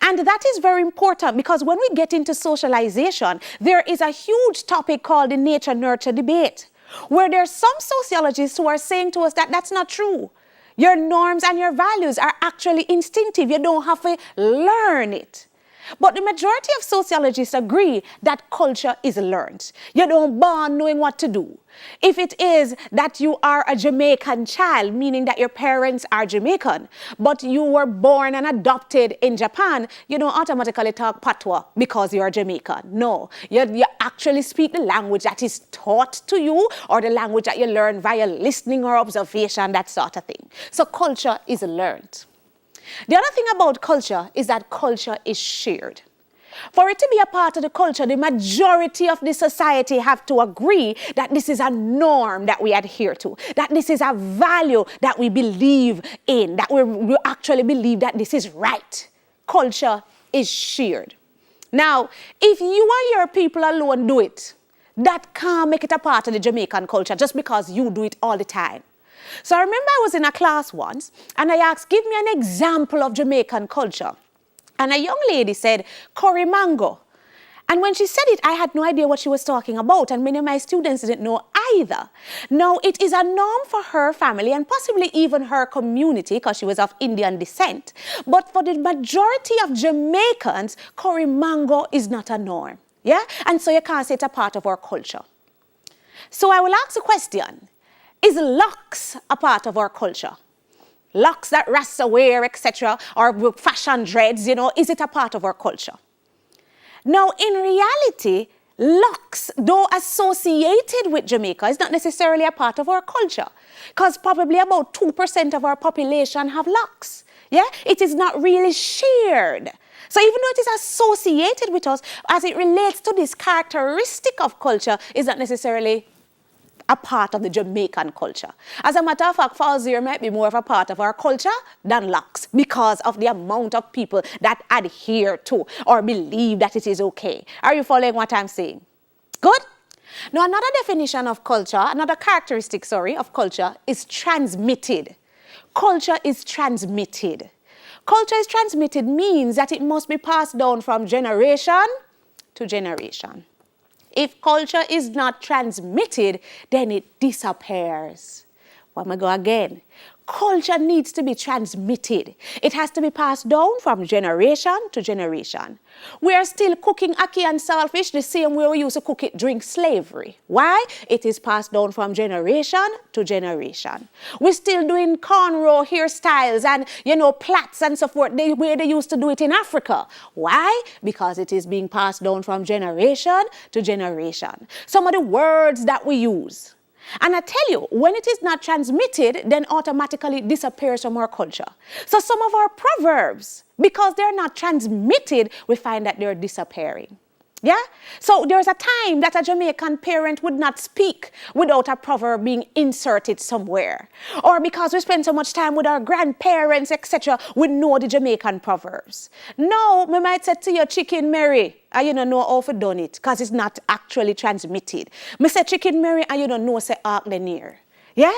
And that is very important because when we get into socialization, there is a huge topic called the nature-nurture debate, where there are some sociologists who are saying to us that that's not true. Your norms and your values are actually instinctive. You don't have to learn it. But the majority of sociologists agree that culture is learned. You don't born knowing what to do. If it is that you are a Jamaican child, meaning that your parents are Jamaican, but you were born and adopted in Japan, you don't automatically talk patois because you're Jamaican. No, you actually speak the language that is taught to you or the language that you learn via listening or observation, that sort of thing. So culture is learned. The other thing about culture is that culture is shared. For it to be a part of the culture, the majority of the society have to agree that this is a norm that we adhere to, that this is a value that we believe in, that we actually believe that this is right. Culture is shared. Now, if you and your people alone do it, that can't make it a part of the Jamaican culture just because you do it all the time. So I remember I was in a class once and I asked, give me an example of Jamaican culture. And a young lady said, curry mango. And when she said it, I had no idea what she was talking about. And many of my students didn't know either. Now, it is a norm for her family and possibly even her community because she was of Indian descent. But for the majority of Jamaicans, curry mango is not a norm. Yeah? And so you can't say it's a part of our culture. So I will ask a question. Is locks a part of our culture? Locks that Rasta wear, etc., or fashion dreads, is it a part of our culture? Now, in reality, locks, though associated with Jamaica, is not necessarily a part of our culture, because probably about 2% of our population have locks. Yeah, it is not really shared. So even though it is associated with us, as it relates to this characteristic of culture, is not necessarily a part of the Jamaican culture. As a matter of fact, Falzier might be more of a part of our culture than locks because of the amount of people that adhere to or believe that it is okay. Are you following what I'm saying? Good? Now, another definition of culture, another characteristic, of culture is transmitted. Culture is transmitted. Culture is transmitted means that it must be passed down from generation to generation. If culture is not transmitted, then it disappears. Let me go again. Culture needs to be transmitted. It has to be passed down from generation to generation. We are still cooking ackee and saltfish the same way we used to cook it during slavery. Why? It is passed down from generation to generation. We're still doing cornrow hairstyles and, plaits and so forth the way they used to do it in Africa. Why? Because it is being passed down from generation to generation. Some of the words that we use. And I tell you, when it is not transmitted, then automatically it disappears from our culture. So some of our proverbs, because they're not transmitted, we find that they're disappearing. Yeah? So there's a time that a Jamaican parent would not speak without a proverb being inserted somewhere. Or because we spend so much time with our grandparents, etc., we know the Jamaican proverbs. No, we might say to you, Chicken Mary, and you don't know how to done it, because it's not actually transmitted. Me say Chicken Mary, and you don't know say Ark the near. Yeah?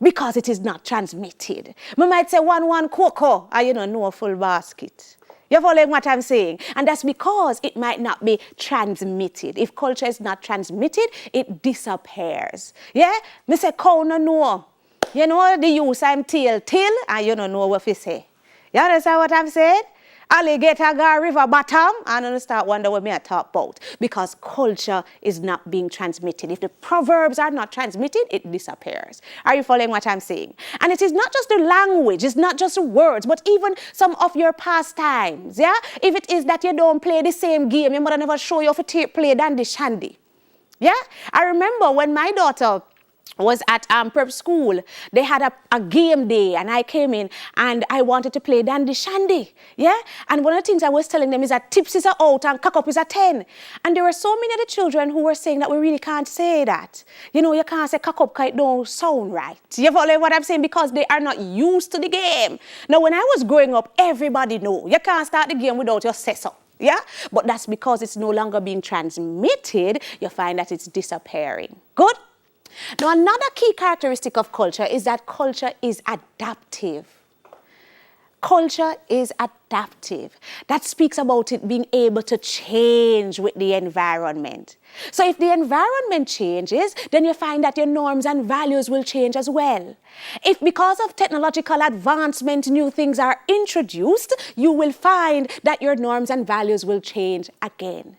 Because it is not transmitted. Me might say 1 cocoa, and you don't know a full basket. You're following what I'm saying? And that's because it might not be transmitted. If culture is not transmitted, it disappears. Yeah? Me say cow no know. You know the use I'm till, and you don't know what you say. You understand what I'm saying? Alligator go river bottom, and I start wonder what me I talk about. Because culture is not being transmitted. If the proverbs are not transmitted, it disappears. Are you following what I'm saying? And it is not just the language, it's not just the words, but even some of your pastimes. Yeah? If it is that you don't play the same game, your mother never show you how to play dandy shandy. Yeah? I remember when my daughter was at prep school. They had a game day, and I came in and I wanted to play Dandy Shandy, yeah? And one of the things I was telling them is that tips is a out and cock up is a 10. And there were so many of the children who were saying that we really can't say that. You know, you can't say cock up because it don't sound right. You follow what I'm saying? Because they are not used to the game. Now, when I was growing up, everybody know you can't start the game without your say so. Yeah, but that's because it's no longer being transmitted. You find that it's disappearing. Good? Now, another key characteristic of culture is that culture is adaptive. Culture is adaptive. That speaks about it being able to change with the environment. So if the environment changes, then you find that your norms and values will change as well. If because of technological advancement, new things are introduced, you will find that your norms and values will change again.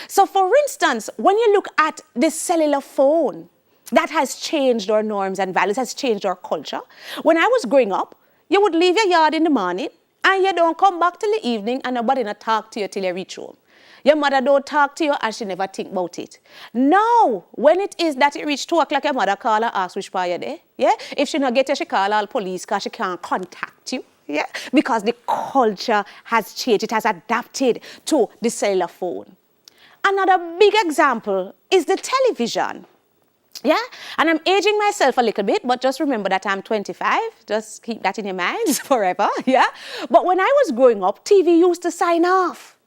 So for instance, when you look at the cellular phone, that has changed our norms and values, has changed our culture. When I was growing up, you would leave your yard in the morning and you don't come back till the evening and nobody not talk to you till you reach home. Your mother don't talk to you and she never think about it. Now, when it is that you reach 2 o'clock, your mother call and ask which part you're there. Yeah? If she not get you, she call all police because she can't contact you. Yeah? Because the culture has changed. It has adapted to the cellular phone. Another big example is the television. Yeah, and I'm aging myself a little bit, but just remember that I'm 25. Just keep that in your minds forever, yeah? But when I was growing up, TV used to sign off.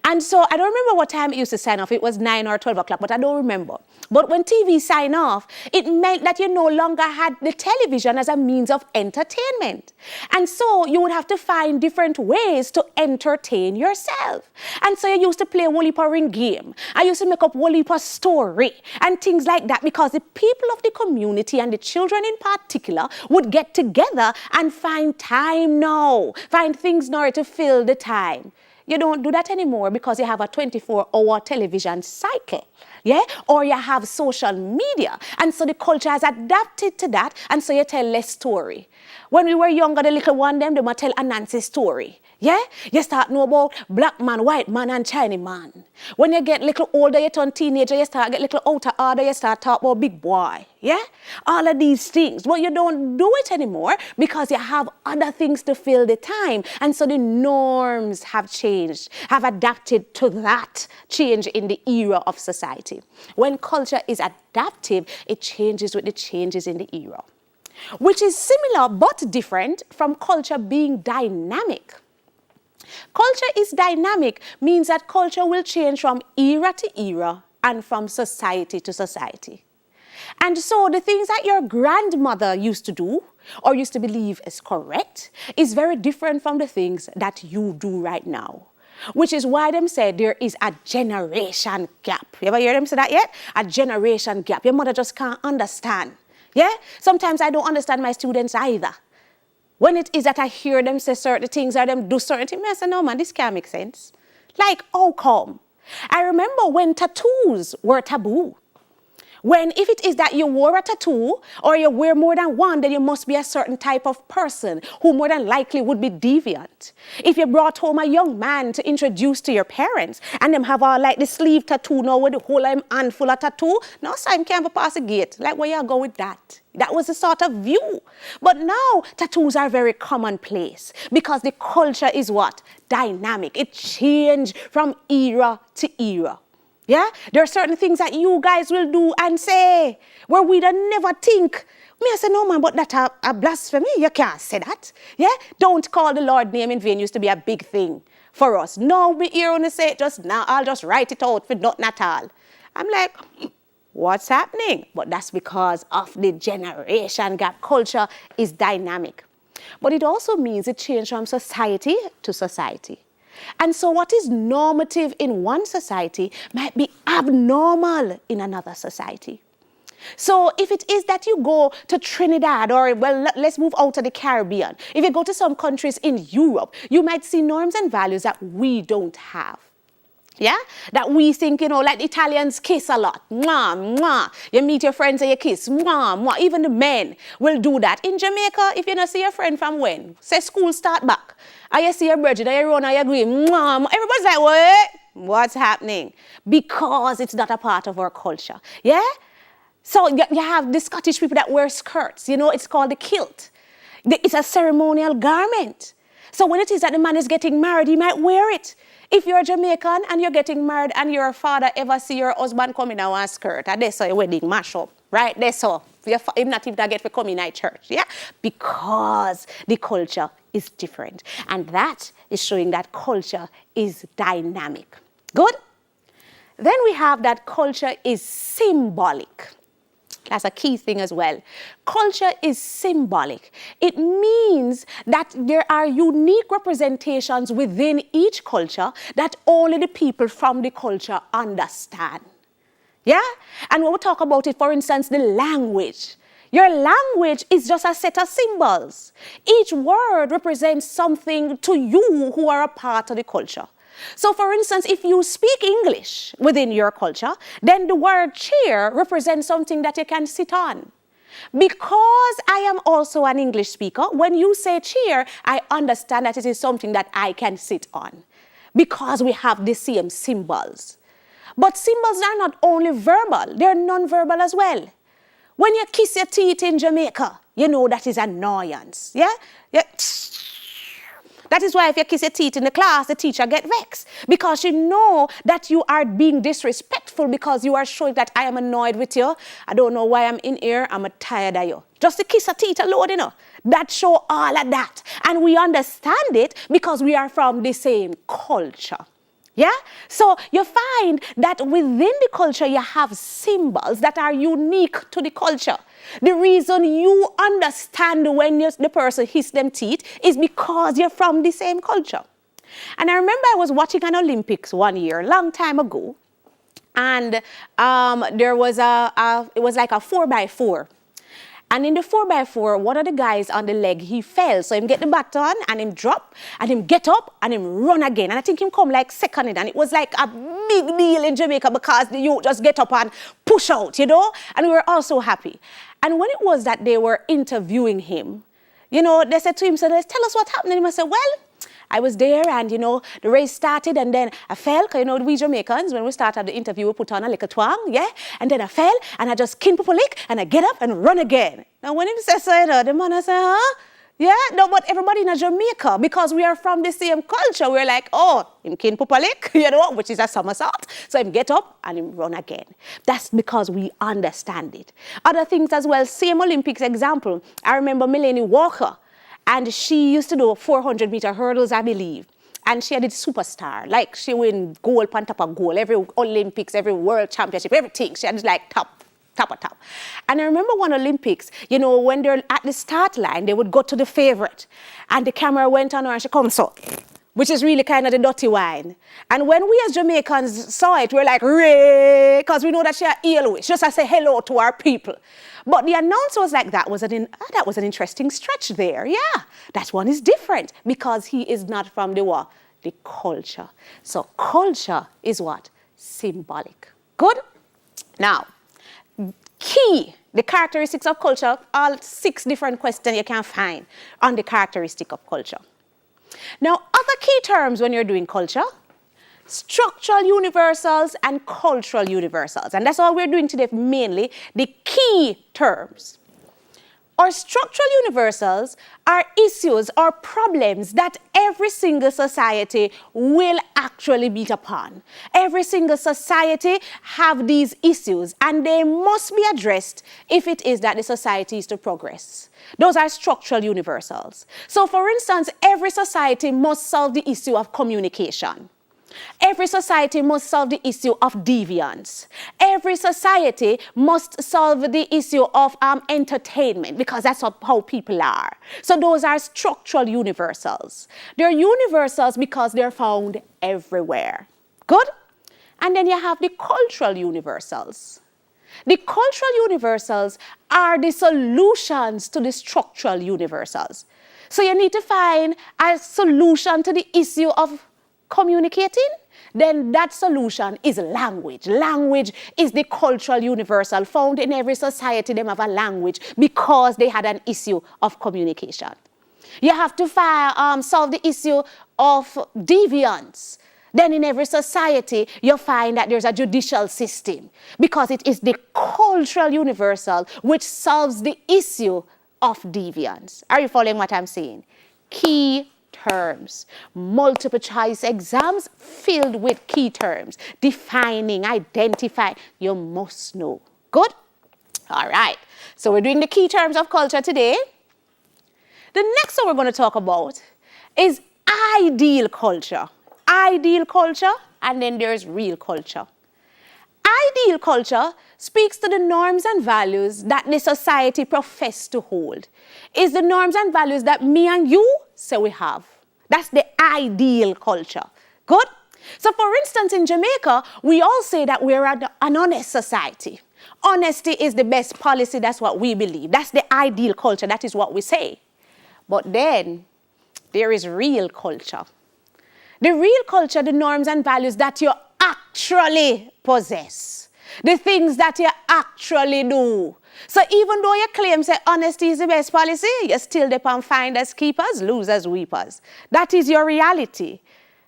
And so I don't remember what time it used to sign off. It was 9 or 12 o'clock, but I don't remember. But when TV signed off, it meant that you no longer had the television as a means of entertainment. And so you would have to find different ways to entertain yourself. And so you used to play a whole heap of ring game. I used to make up a whole heap of story and things like that because the people of the community and the children in particular would get together and find time now, find things now to fill the time. You don't do that anymore because you have a 24-hour television cycle, yeah? Or you have social media. And so the culture has adapted to that, and so you tell less story. When we were younger, the little one, they might tell a Nancy story, yeah? You start know about black man, white man, and Chinese man. When you get little older, you turn teenager, you start get little outer order, you start talk about big boy, yeah? All of these things. But you don't do it anymore because you have other things to fill the time. And so the norms have changed, have adapted to that change in the era of society. When culture is adaptive, it changes with the changes in the era, which is similar but different from culture being dynamic. Culture is dynamic means that culture will change from era to era and from society to society. And so the things that your grandmother used to do or used to believe is correct is very different from the things that you do right now. Which is why them say there is a generation gap. You ever hear them say that yet? A generation gap. Your mother just can't understand. Yeah? Sometimes I don't understand my students either. When it is that I hear them say certain things or them do certain things, I say, no man, this can't make sense. Like, how come? I remember when tattoos were taboo. When if it is that you wore a tattoo or you wear more than one, then you must be a certain type of person who more than likely would be deviant. If you brought home a young man to introduce to your parents and them have all like the sleeve tattoo now with the whole hand full of tattoo, no, so I can't pass a gate. Like where you go with that? That was the sort of view. But now tattoos are very commonplace because the culture is what? Dynamic. It changed from era to era. Yeah, there are certain things that you guys will do and say where we don't never think. Me, I say, no man, but that's a blasphemy. You can't say that. Yeah, don't call the Lord name in vain used to be a big thing for us. No, we hear on say it just now. I'll just write it out for nothing at all. I'm like, what's happening? But that's because of the generation gap. Culture is dynamic. But it also means it changed from society to society. And so what is normative in one society might be abnormal in another society. So if it is that you go to Trinidad or, well, let's move out to the Caribbean. If you go to some countries in Europe, you might see norms and values that we don't have. Yeah? That we think, you know, like the Italians kiss a lot. Mwah, mwah. You meet your friends and you kiss. Mwah, mwah. Even the men will do that. In Jamaica, if you don't see your friend from when? Say school start back. And you see your brother, and you run and you agree. Mwah, mwah. Everybody's like, what? What's happening? Because it's not a part of our culture. Yeah? So you have the Scottish people that wear skirts, it's called the kilt. It's a ceremonial garment. So when it is that the man is getting married, he might wear it. If you're Jamaican and you're getting married and your father ever see your husband come in a one skirt, and they saw a wedding mash up, right? They saw. If not even get to come in at church, yeah? Because the culture is different. And that is showing that culture is dynamic. Good? Then we have that culture is symbolic. That's a key thing as well. Culture is symbolic. It means that there are unique representations within each culture that only the people from the culture understand. Yeah? And when we talk about it, for instance, the language. Your language is just a set of symbols. Each word represents something to you who are a part of the culture. So, for instance, if you speak English within your culture, then the word chair represents something that you can sit on. Because I am also an English speaker, when you say chair, I understand that it is something that I can sit on. Because we have the same symbols. But symbols are not only verbal, they're non-verbal as well. When you kiss your teeth in Jamaica, you know that is annoyance. Yeah? That is why if you kiss your teeth in the class, the teacher get vexed. Because you know that you are being disrespectful because you are showing that I am annoyed with you. I don't know why I'm in here. I'm tired of you. Just to kiss a teeth alone, that show all of that. And we understand it because we are from the same culture. Yeah? So you find that within the culture, you have symbols that are unique to the culture. The reason you understand when the person hits them teeth is because you're from the same culture. And I remember I was watching an Olympics one year, a long time ago, and there was it was like a 4x4. And in the 4x4, one of the guys on the leg, he fell. So him get the baton and him drop and him get up and him run again. And I think him come like second in. And it was like a big deal in Jamaica because the youth just get up and push out, And we were all so happy. And when it was that they were interviewing him, they said to him, so tell us what happened. And he said, well, I was there and, the race started and then I fell, because, we Jamaicans, when we started the interview, we put on a little twang, yeah? And then I fell and I just kin pop a lick and I get up and run again. Now, when he says so, the man I say, huh? Yeah? No, but everybody in Jamaica, because we are from the same culture, we're like, oh, him kin pop a lick, which is a somersault. So him get up and him run again. That's because we understand it. Other things as well, same Olympics example. I remember Melanie Walker. And she used to do 400-meter hurdles, I believe. And she had a superstar. Like, she win gold on top of gold. Every Olympics, every world championship, everything. She had like top. And I remember one Olympics, when they're at the start line, they would go to the favorite. And the camera went on her and she comes so, which is really kind of the dirty wine. And when we as Jamaicans saw it, we were like, Ray, because we know that she had ill wish, just to say hello to our people. But the announcer was like, that was an interesting stretch there. Yeah, that one is different because he is not from the what? The culture. So culture is what? Symbolic. Good? Now, the characteristics of culture, all 6 different questions you can find on the characteristic of culture. Now, other key terms when you're doing culture, structural universals and cultural universals. And that's all we're doing today, mainly the key terms. Or structural universals are issues or problems that every single society will actually beat upon. Every single society have these issues and they must be addressed if it is that the society is to progress. Those are structural universals. So for instance, every society must solve the issue of communication. Every society must solve the issue of deviance. Every society must solve the issue of entertainment because that's how people are. So those are structural universals. They're universals because they're found everywhere. Good? And then you have the cultural universals. The cultural universals are the solutions to the structural universals. So you need to find a solution to the issue of communicating, then that solution is language. Language is the cultural universal found in every society. They have a language because they had an issue of communication. You have to solve the issue of deviance. then in every society, you find that there's a judicial system because it is the cultural universal which solves the issue of deviance. Are you following what I'm saying? Key terms. Multiple choice exams filled with key terms. Defining, identifying. You must know. Good? All right. So we're doing the key terms of culture today. The next one we're going to talk about is ideal culture. Ideal culture, and then there's real culture. Ideal culture speaks to the norms and values that the society profess to hold. It's the norms and values that me and you say we have. That's the ideal culture. Good? So for instance, in Jamaica, we all say that we're an honest society. Honesty is the best policy. That's what we believe. That's the ideal culture. That is what we say. But then there is real culture. The real culture, the norms and values that you actually possess. The things that you actually do. So even though you claim say honesty is the best policy, you still depend finders, keepers, losers, weepers. That is your reality.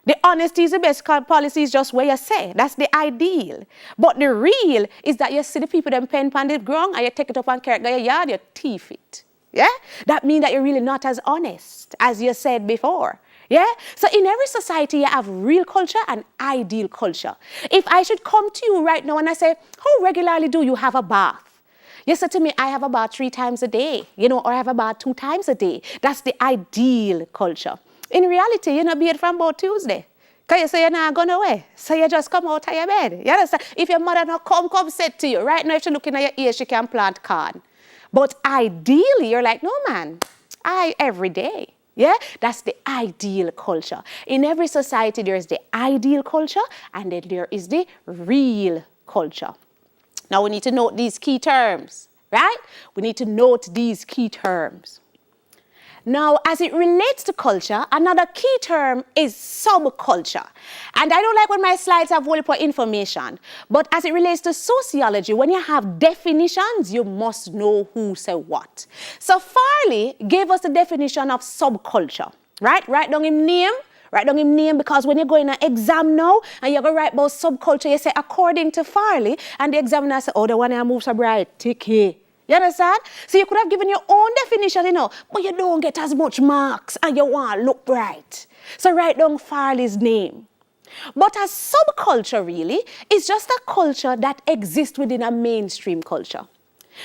The honesty is the best policy is just what you say. That's the ideal. But the real is that you see the people them pen pan the ground and you take it up and carry it to your yard, you thief it. Yeah? That means that you're really not as honest as you said before. Yeah? So in every society, you have real culture and ideal culture. If I should come to you right now and I say, how regularly do you have a bath? You say to me, I have a bath 3 times a day, or I have a bath 2 times a day. That's the ideal culture. In reality, you're not bathe from about Tuesday. Because you say you're not going away. So you just come out of your bed. You understand? If your mother not come sit to you. Right now, if she's looking at your ears, she can plant corn. But ideally, you're like, no, man, every day. Yeah, that's the ideal culture. In every society, there is the ideal culture and then there is the real culture. Now, we need to note these key terms, right? We need to note these key terms. Now, as it relates to culture, another key term is subculture. And I don't like when my slides have whole heap of information. But as it relates to sociology, when you have definitions, you must know who say what. So Farley gave us the definition of subculture, right? Write down his name. Write down his name because when you go in an exam now and you're going to write about subculture, you say according to Farley, and the examiner say, oh, the one I move so bright, ticky. You understand? So you could have given your own definition, but you don't get as much marks and you want to look bright. So write down Farley's name. But a subculture really is just a culture that exists within a mainstream culture.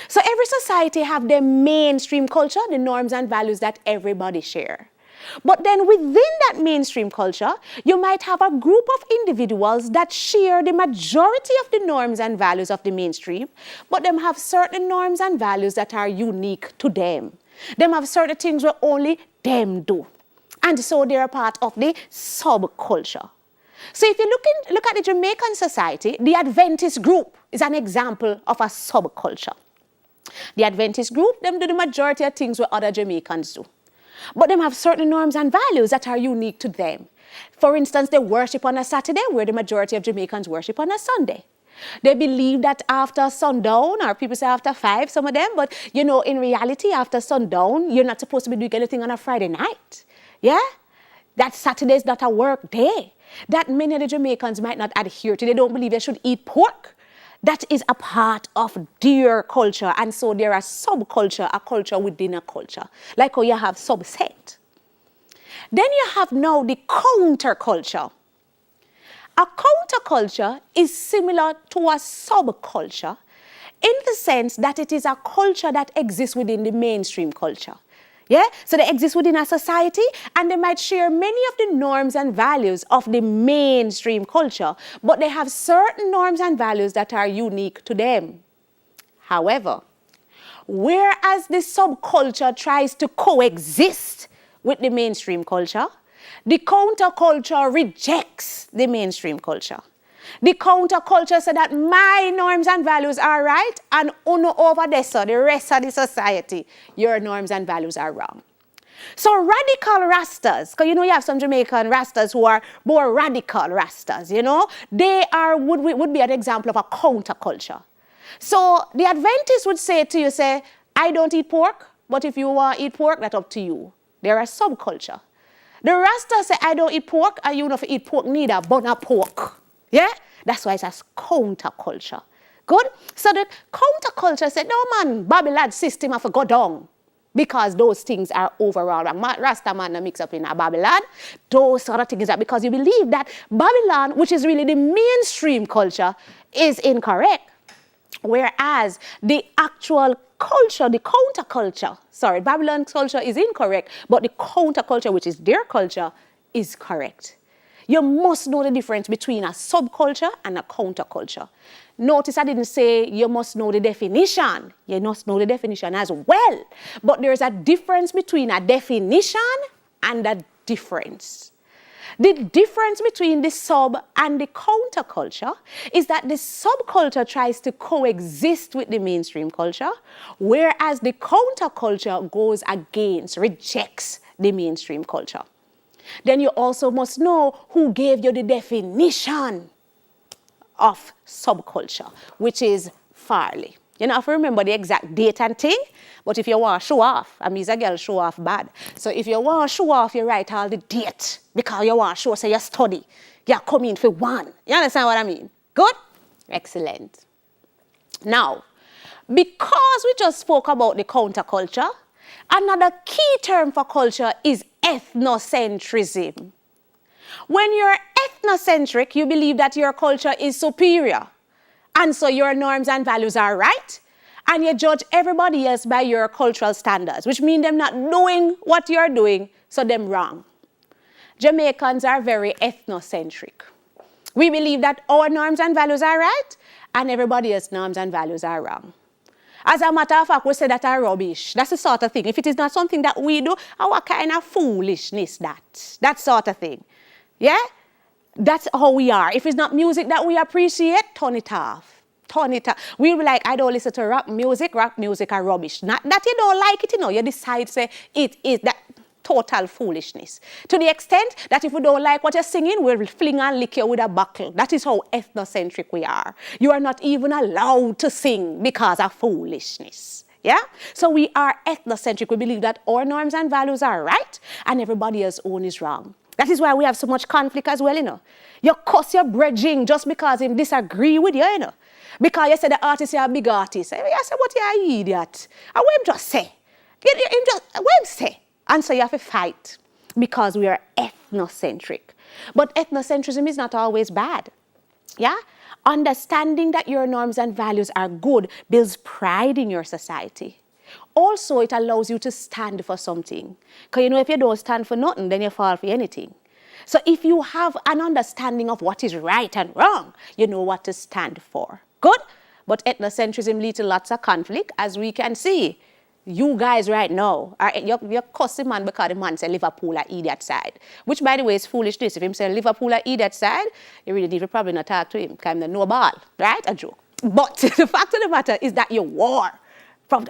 So every society have their mainstream culture, the norms and values that everybody share. But then within that mainstream culture, you might have a group of individuals that share the majority of the norms and values of the mainstream, but them have certain norms and values that are unique to them. Them have certain things where only them do. And so they're a part of the subculture. So if you look at the Jamaican society, the Adventist group is an example of a subculture. The Adventist group, them do the majority of things where other Jamaicans do. But them have certain norms and values that are unique to them. For instance, they worship on a Saturday where the majority of Jamaicans worship on a Sunday. They believe that after sundown, or people say after 5, some of them, but in reality, after sundown, you're not supposed to be doing anything on a Friday night. Yeah? That Saturday is not a work day. That many of the Jamaicans might not adhere to. They don't believe they should eat pork. That is a part of their culture. And so there are subculture, a culture within a culture. Like how you have subset. Then you have now the counterculture. A counterculture is similar to a subculture in the sense that it is a culture that exists within the mainstream culture. Yeah? So they exist within a society and they might share many of the norms and values of the mainstream culture, but they have certain norms and values that are unique to them. However, whereas the subculture tries to coexist with the mainstream culture, the counterculture rejects the mainstream culture. The counterculture says that my norms and values are right and uno over there, so the rest of the society, your norms and values are wrong. So radical Rastas, because you have some Jamaican Rastas who are more radical Rastas, they would be an example of a counterculture. So the Adventists would say to you, I don't eat pork, but if you want to eat pork, that's up to you. They're a subculture. The Rasta say, I don't eat pork, and you don't eat pork neither, but not pork. Yeah? That's why it's a counterculture. Good? So the counterculture said, no man, Babylon system have to go down. Because those things are overall wrong. Rasta man no mix up in a Babylon. Those sort of things are because you believe that Babylon, which is really the mainstream culture, is incorrect. Whereas the actual culture, the counterculture, sorry, Babylon culture is incorrect, but the counterculture, which is their culture, is correct. You must know the difference between a subculture and a counterculture. Notice I didn't say you must know the definition. You must know the definition as well. But there's a difference between a definition and a difference. The difference between the sub and the counterculture is that the subculture tries to coexist with the mainstream culture, whereas the counterculture goes against, rejects the mainstream culture. Then you also must know who gave you the definition of subculture, which is Farley. You know, have to remember the exact date and thing, but if you want to show off, I mean, a girl show off bad. So if you want to show off, you write all the date, because you want to show, say you study, you come in for one. You understand what I mean? Good? Excellent. Now, because we just spoke about the counterculture, another key term for culture is ethnocentrism. When you're ethnocentric, you believe that your culture is superior. And so your norms and values are right. And you judge everybody else by your cultural standards, which means them not knowing what you're doing, so them wrong. Jamaicans are very ethnocentric. We believe that our norms and values are right, and everybody else's norms and values are wrong. As a matter of fact, we say that are rubbish. That's the sort of thing. If it is not something that we do, what kind of foolishness that sort of thing. Yeah? That's how we are. If it's not music that we appreciate, turn it off. Turn it off. We'll be like, I don't listen to rap music are rubbish. Not that you don't like it, you decide, say, it is that total foolishness. To the extent that if we don't like what you're singing, we'll fling and lick you with a buckle. That is how ethnocentric we are. You are not even allowed to sing because of foolishness. Yeah? So we are ethnocentric. We believe that our norms and values are right and everybody else's own is wrong. That is why we have so much conflict as well, You cuss your bridging just because him disagree with you, Because you say the artist is a big artist. I say, what you an idiot? And what him just say? What him say? And so you have to fight because we are ethnocentric. But ethnocentrism is not always bad. Yeah? Understanding that your norms and values are good builds pride in your society. Also, it allows you to stand for something. Because if you don't stand for nothing, then you fall for anything. So if you have an understanding of what is right and wrong, you know what to stand for. Good? But ethnocentrism leads to lots of conflict, as we can see. You guys right now, you're cussing man because the man say Liverpool are idiot side. Which, by the way, is foolishness. If him say Liverpool are idiot side, you really need to probably not talk to him because him no ball. Right? A joke. But the fact of the matter is that you war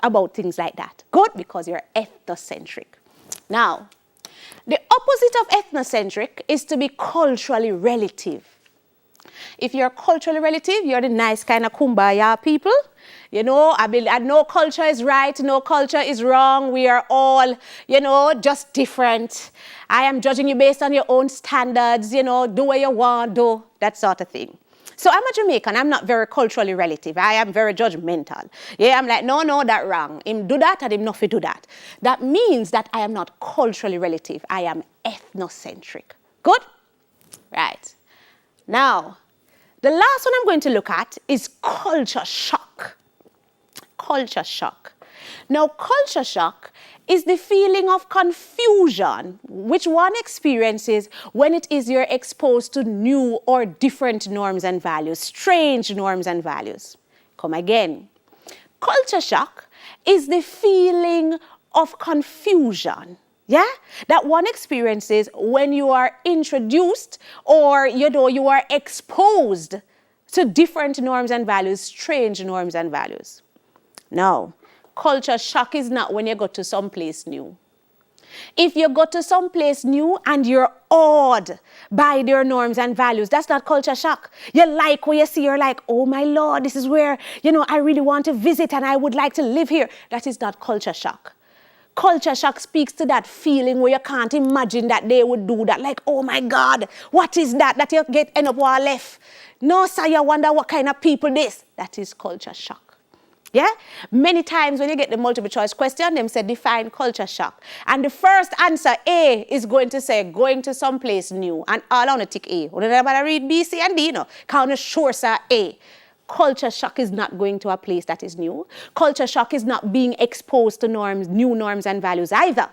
about things like that. Good? Because you're ethnocentric. Now, the opposite of ethnocentric is to be culturally relative. If you're culturally relative, you're the nice kind of kumbaya people. No culture is right, no culture is wrong. We are all, just different. I am judging you based on your own standards, do what you want, do that sort of thing. So I'm a Jamaican. I'm not very culturally relative. I am very judgmental. Yeah, I'm like, no, that wrong. Him do that and him not do that. That means that I am not culturally relative. I am ethnocentric. Good? Right. Now, the last one I'm going to look at is culture shock. Culture shock. Now, culture shock is the feeling of confusion which one experiences when it is you're exposed to new or different norms and values, strange norms and values. Come again. Culture shock is the feeling of confusion, that one experiences when you are introduced or, you are exposed to different norms and values, strange norms and values. Now, culture shock is not when you go to some place new. If you go to some place new and you're awed by their norms and values, that's not culture shock. You like what you see, you're like, oh my Lord, this is where, I really want to visit and I would like to live here. That is not culture shock. Culture shock speaks to that feeling where you can't imagine that they would do that. Like, oh my God, what is that you end up while left? No, sir, you wonder what kind of people this. That is culture shock. Yeah? Many times when you get the multiple choice question, them say define culture shock. And the first answer, A, is going to say going to someplace new. And all on a tick A. When everybody read B, C, and D, you know, count the sure, sir, A. Culture shock is not going to a place that is new. Culture shock is not being exposed to norms, new norms and values either.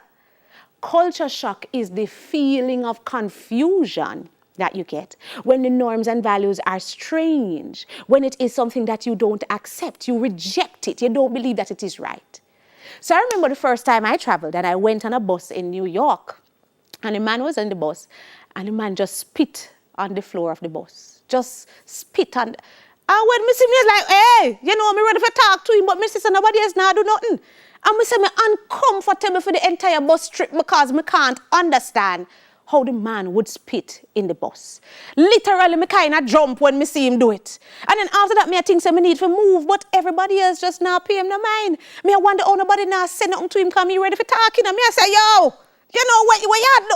Culture shock is the feeling of confusion that you get when the norms and values are strange, when it is something that you don't accept, you reject it, you don't believe that it is right. So I remember the first time I traveled and I went on a bus in New York, and the man was in the bus and the man just spit on the floor of the bus. Just spit on. And when me see me, like, hey, you know, me ready to talk to him, but me say nobody else now do nothing. And me say me uncomfortable for the entire bus trip because me can't understand how the man would spit in the bus. Literally, me kind of jump when me see him do it. And then after that, me I think say me need to move, but everybody else just now pay him no mind. Me I wonder how nobody now say nothing to him because me ready for talking. And me I say, yo, you know what you do?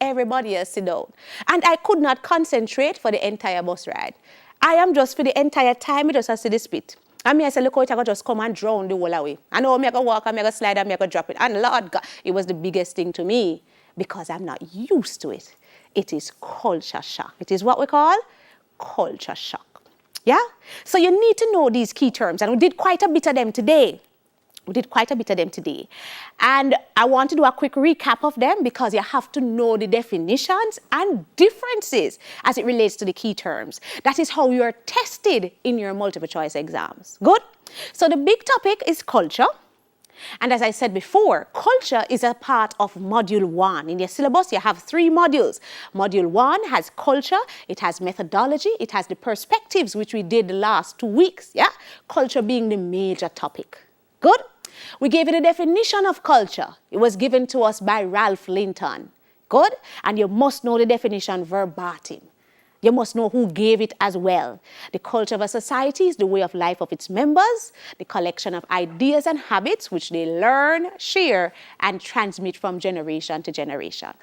Everybody else sit down. And I could not concentrate for the entire bus ride. I am just for the entire time, me just have to see the spit. And me I say, look how it I could just come and drown the whole away. I know me I go walk, and me I go slide, and me I go drop it. And Lord God, it was the biggest thing to me. Because I'm not used to it. It is culture shock. It is what we call culture shock. Yeah? So you need to know these key terms. And we did quite a bit of them today. And I want to do a quick recap of them because you have to know the definitions and differences as it relates to the key terms. That is how you are tested in your multiple choice exams. Good? So the big topic is culture. And as I said before, culture is a part of Module 1. In your syllabus, you have 3 modules. Module 1 has culture, it has methodology, it has the perspectives, which we did the last 2 weeks. Yeah? Culture being the major topic. Good? We gave it a definition of culture. It was given to us by Ralph Linton. Good? And you must know the definition verbatim. You must know who gave it as well. The culture of a society is the way of life of its members, the collection of ideas and habits which they learn, share, and transmit from generation to generation.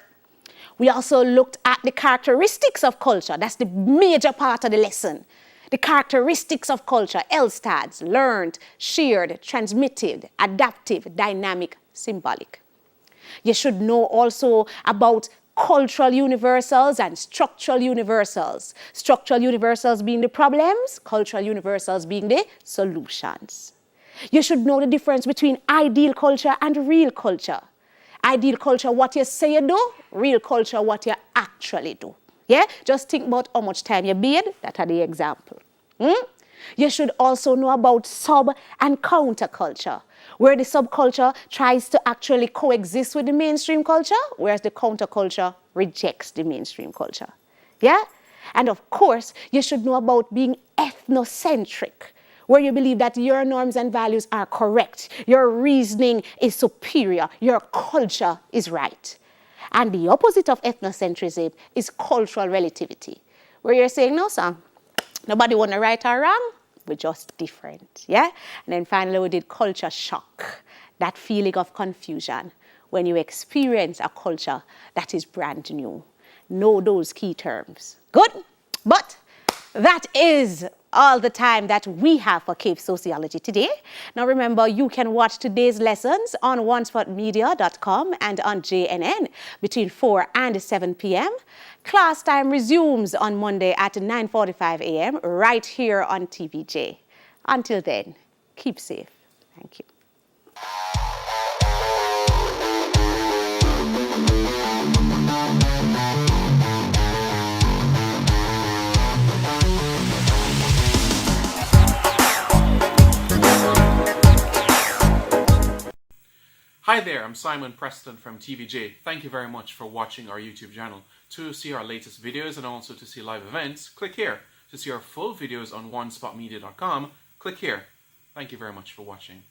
We also looked at the characteristics of culture. That's the major part of the lesson. The characteristics of culture, LSTADs, learned, shared, transmitted, adaptive, dynamic, symbolic. You should know also about cultural universals and structural universals. Structural universals being the problems, cultural universals being the solutions. You should know the difference between ideal culture and real culture. Ideal culture, what you say you do. Real culture, what you actually do. Yeah? Just think about how much time you bathe. That are the example. You should also know about sub and counterculture, where the subculture tries to actually coexist with the mainstream culture, whereas the counterculture rejects the mainstream culture. Yeah? And of course, you should know about being ethnocentric, where you believe that your norms and values are correct, your reasoning is superior, your culture is right. And the opposite of ethnocentrism is cultural relativity, where you're saying, no, sir, nobody want to right or wrong, we're just different, yeah? And then finally, we did culture shock, that feeling of confusion when you experience a culture that is brand new. Know those key terms. Good? But that is all the time that we have for Cape Sociology today. Now remember, you can watch today's lessons on onespotmedia.com and on JNN between 4 and 7 p.m. Class time resumes on Monday at 9:45 a.m. right here on TVJ. Until then, keep safe. Thank you. Hi there, I'm Simon Preston from TVJ. Thank you very much for watching our YouTube channel. To see our latest videos and also to see live events, click here. To see our full videos on onespotmedia.com, click here. Thank you very much for watching.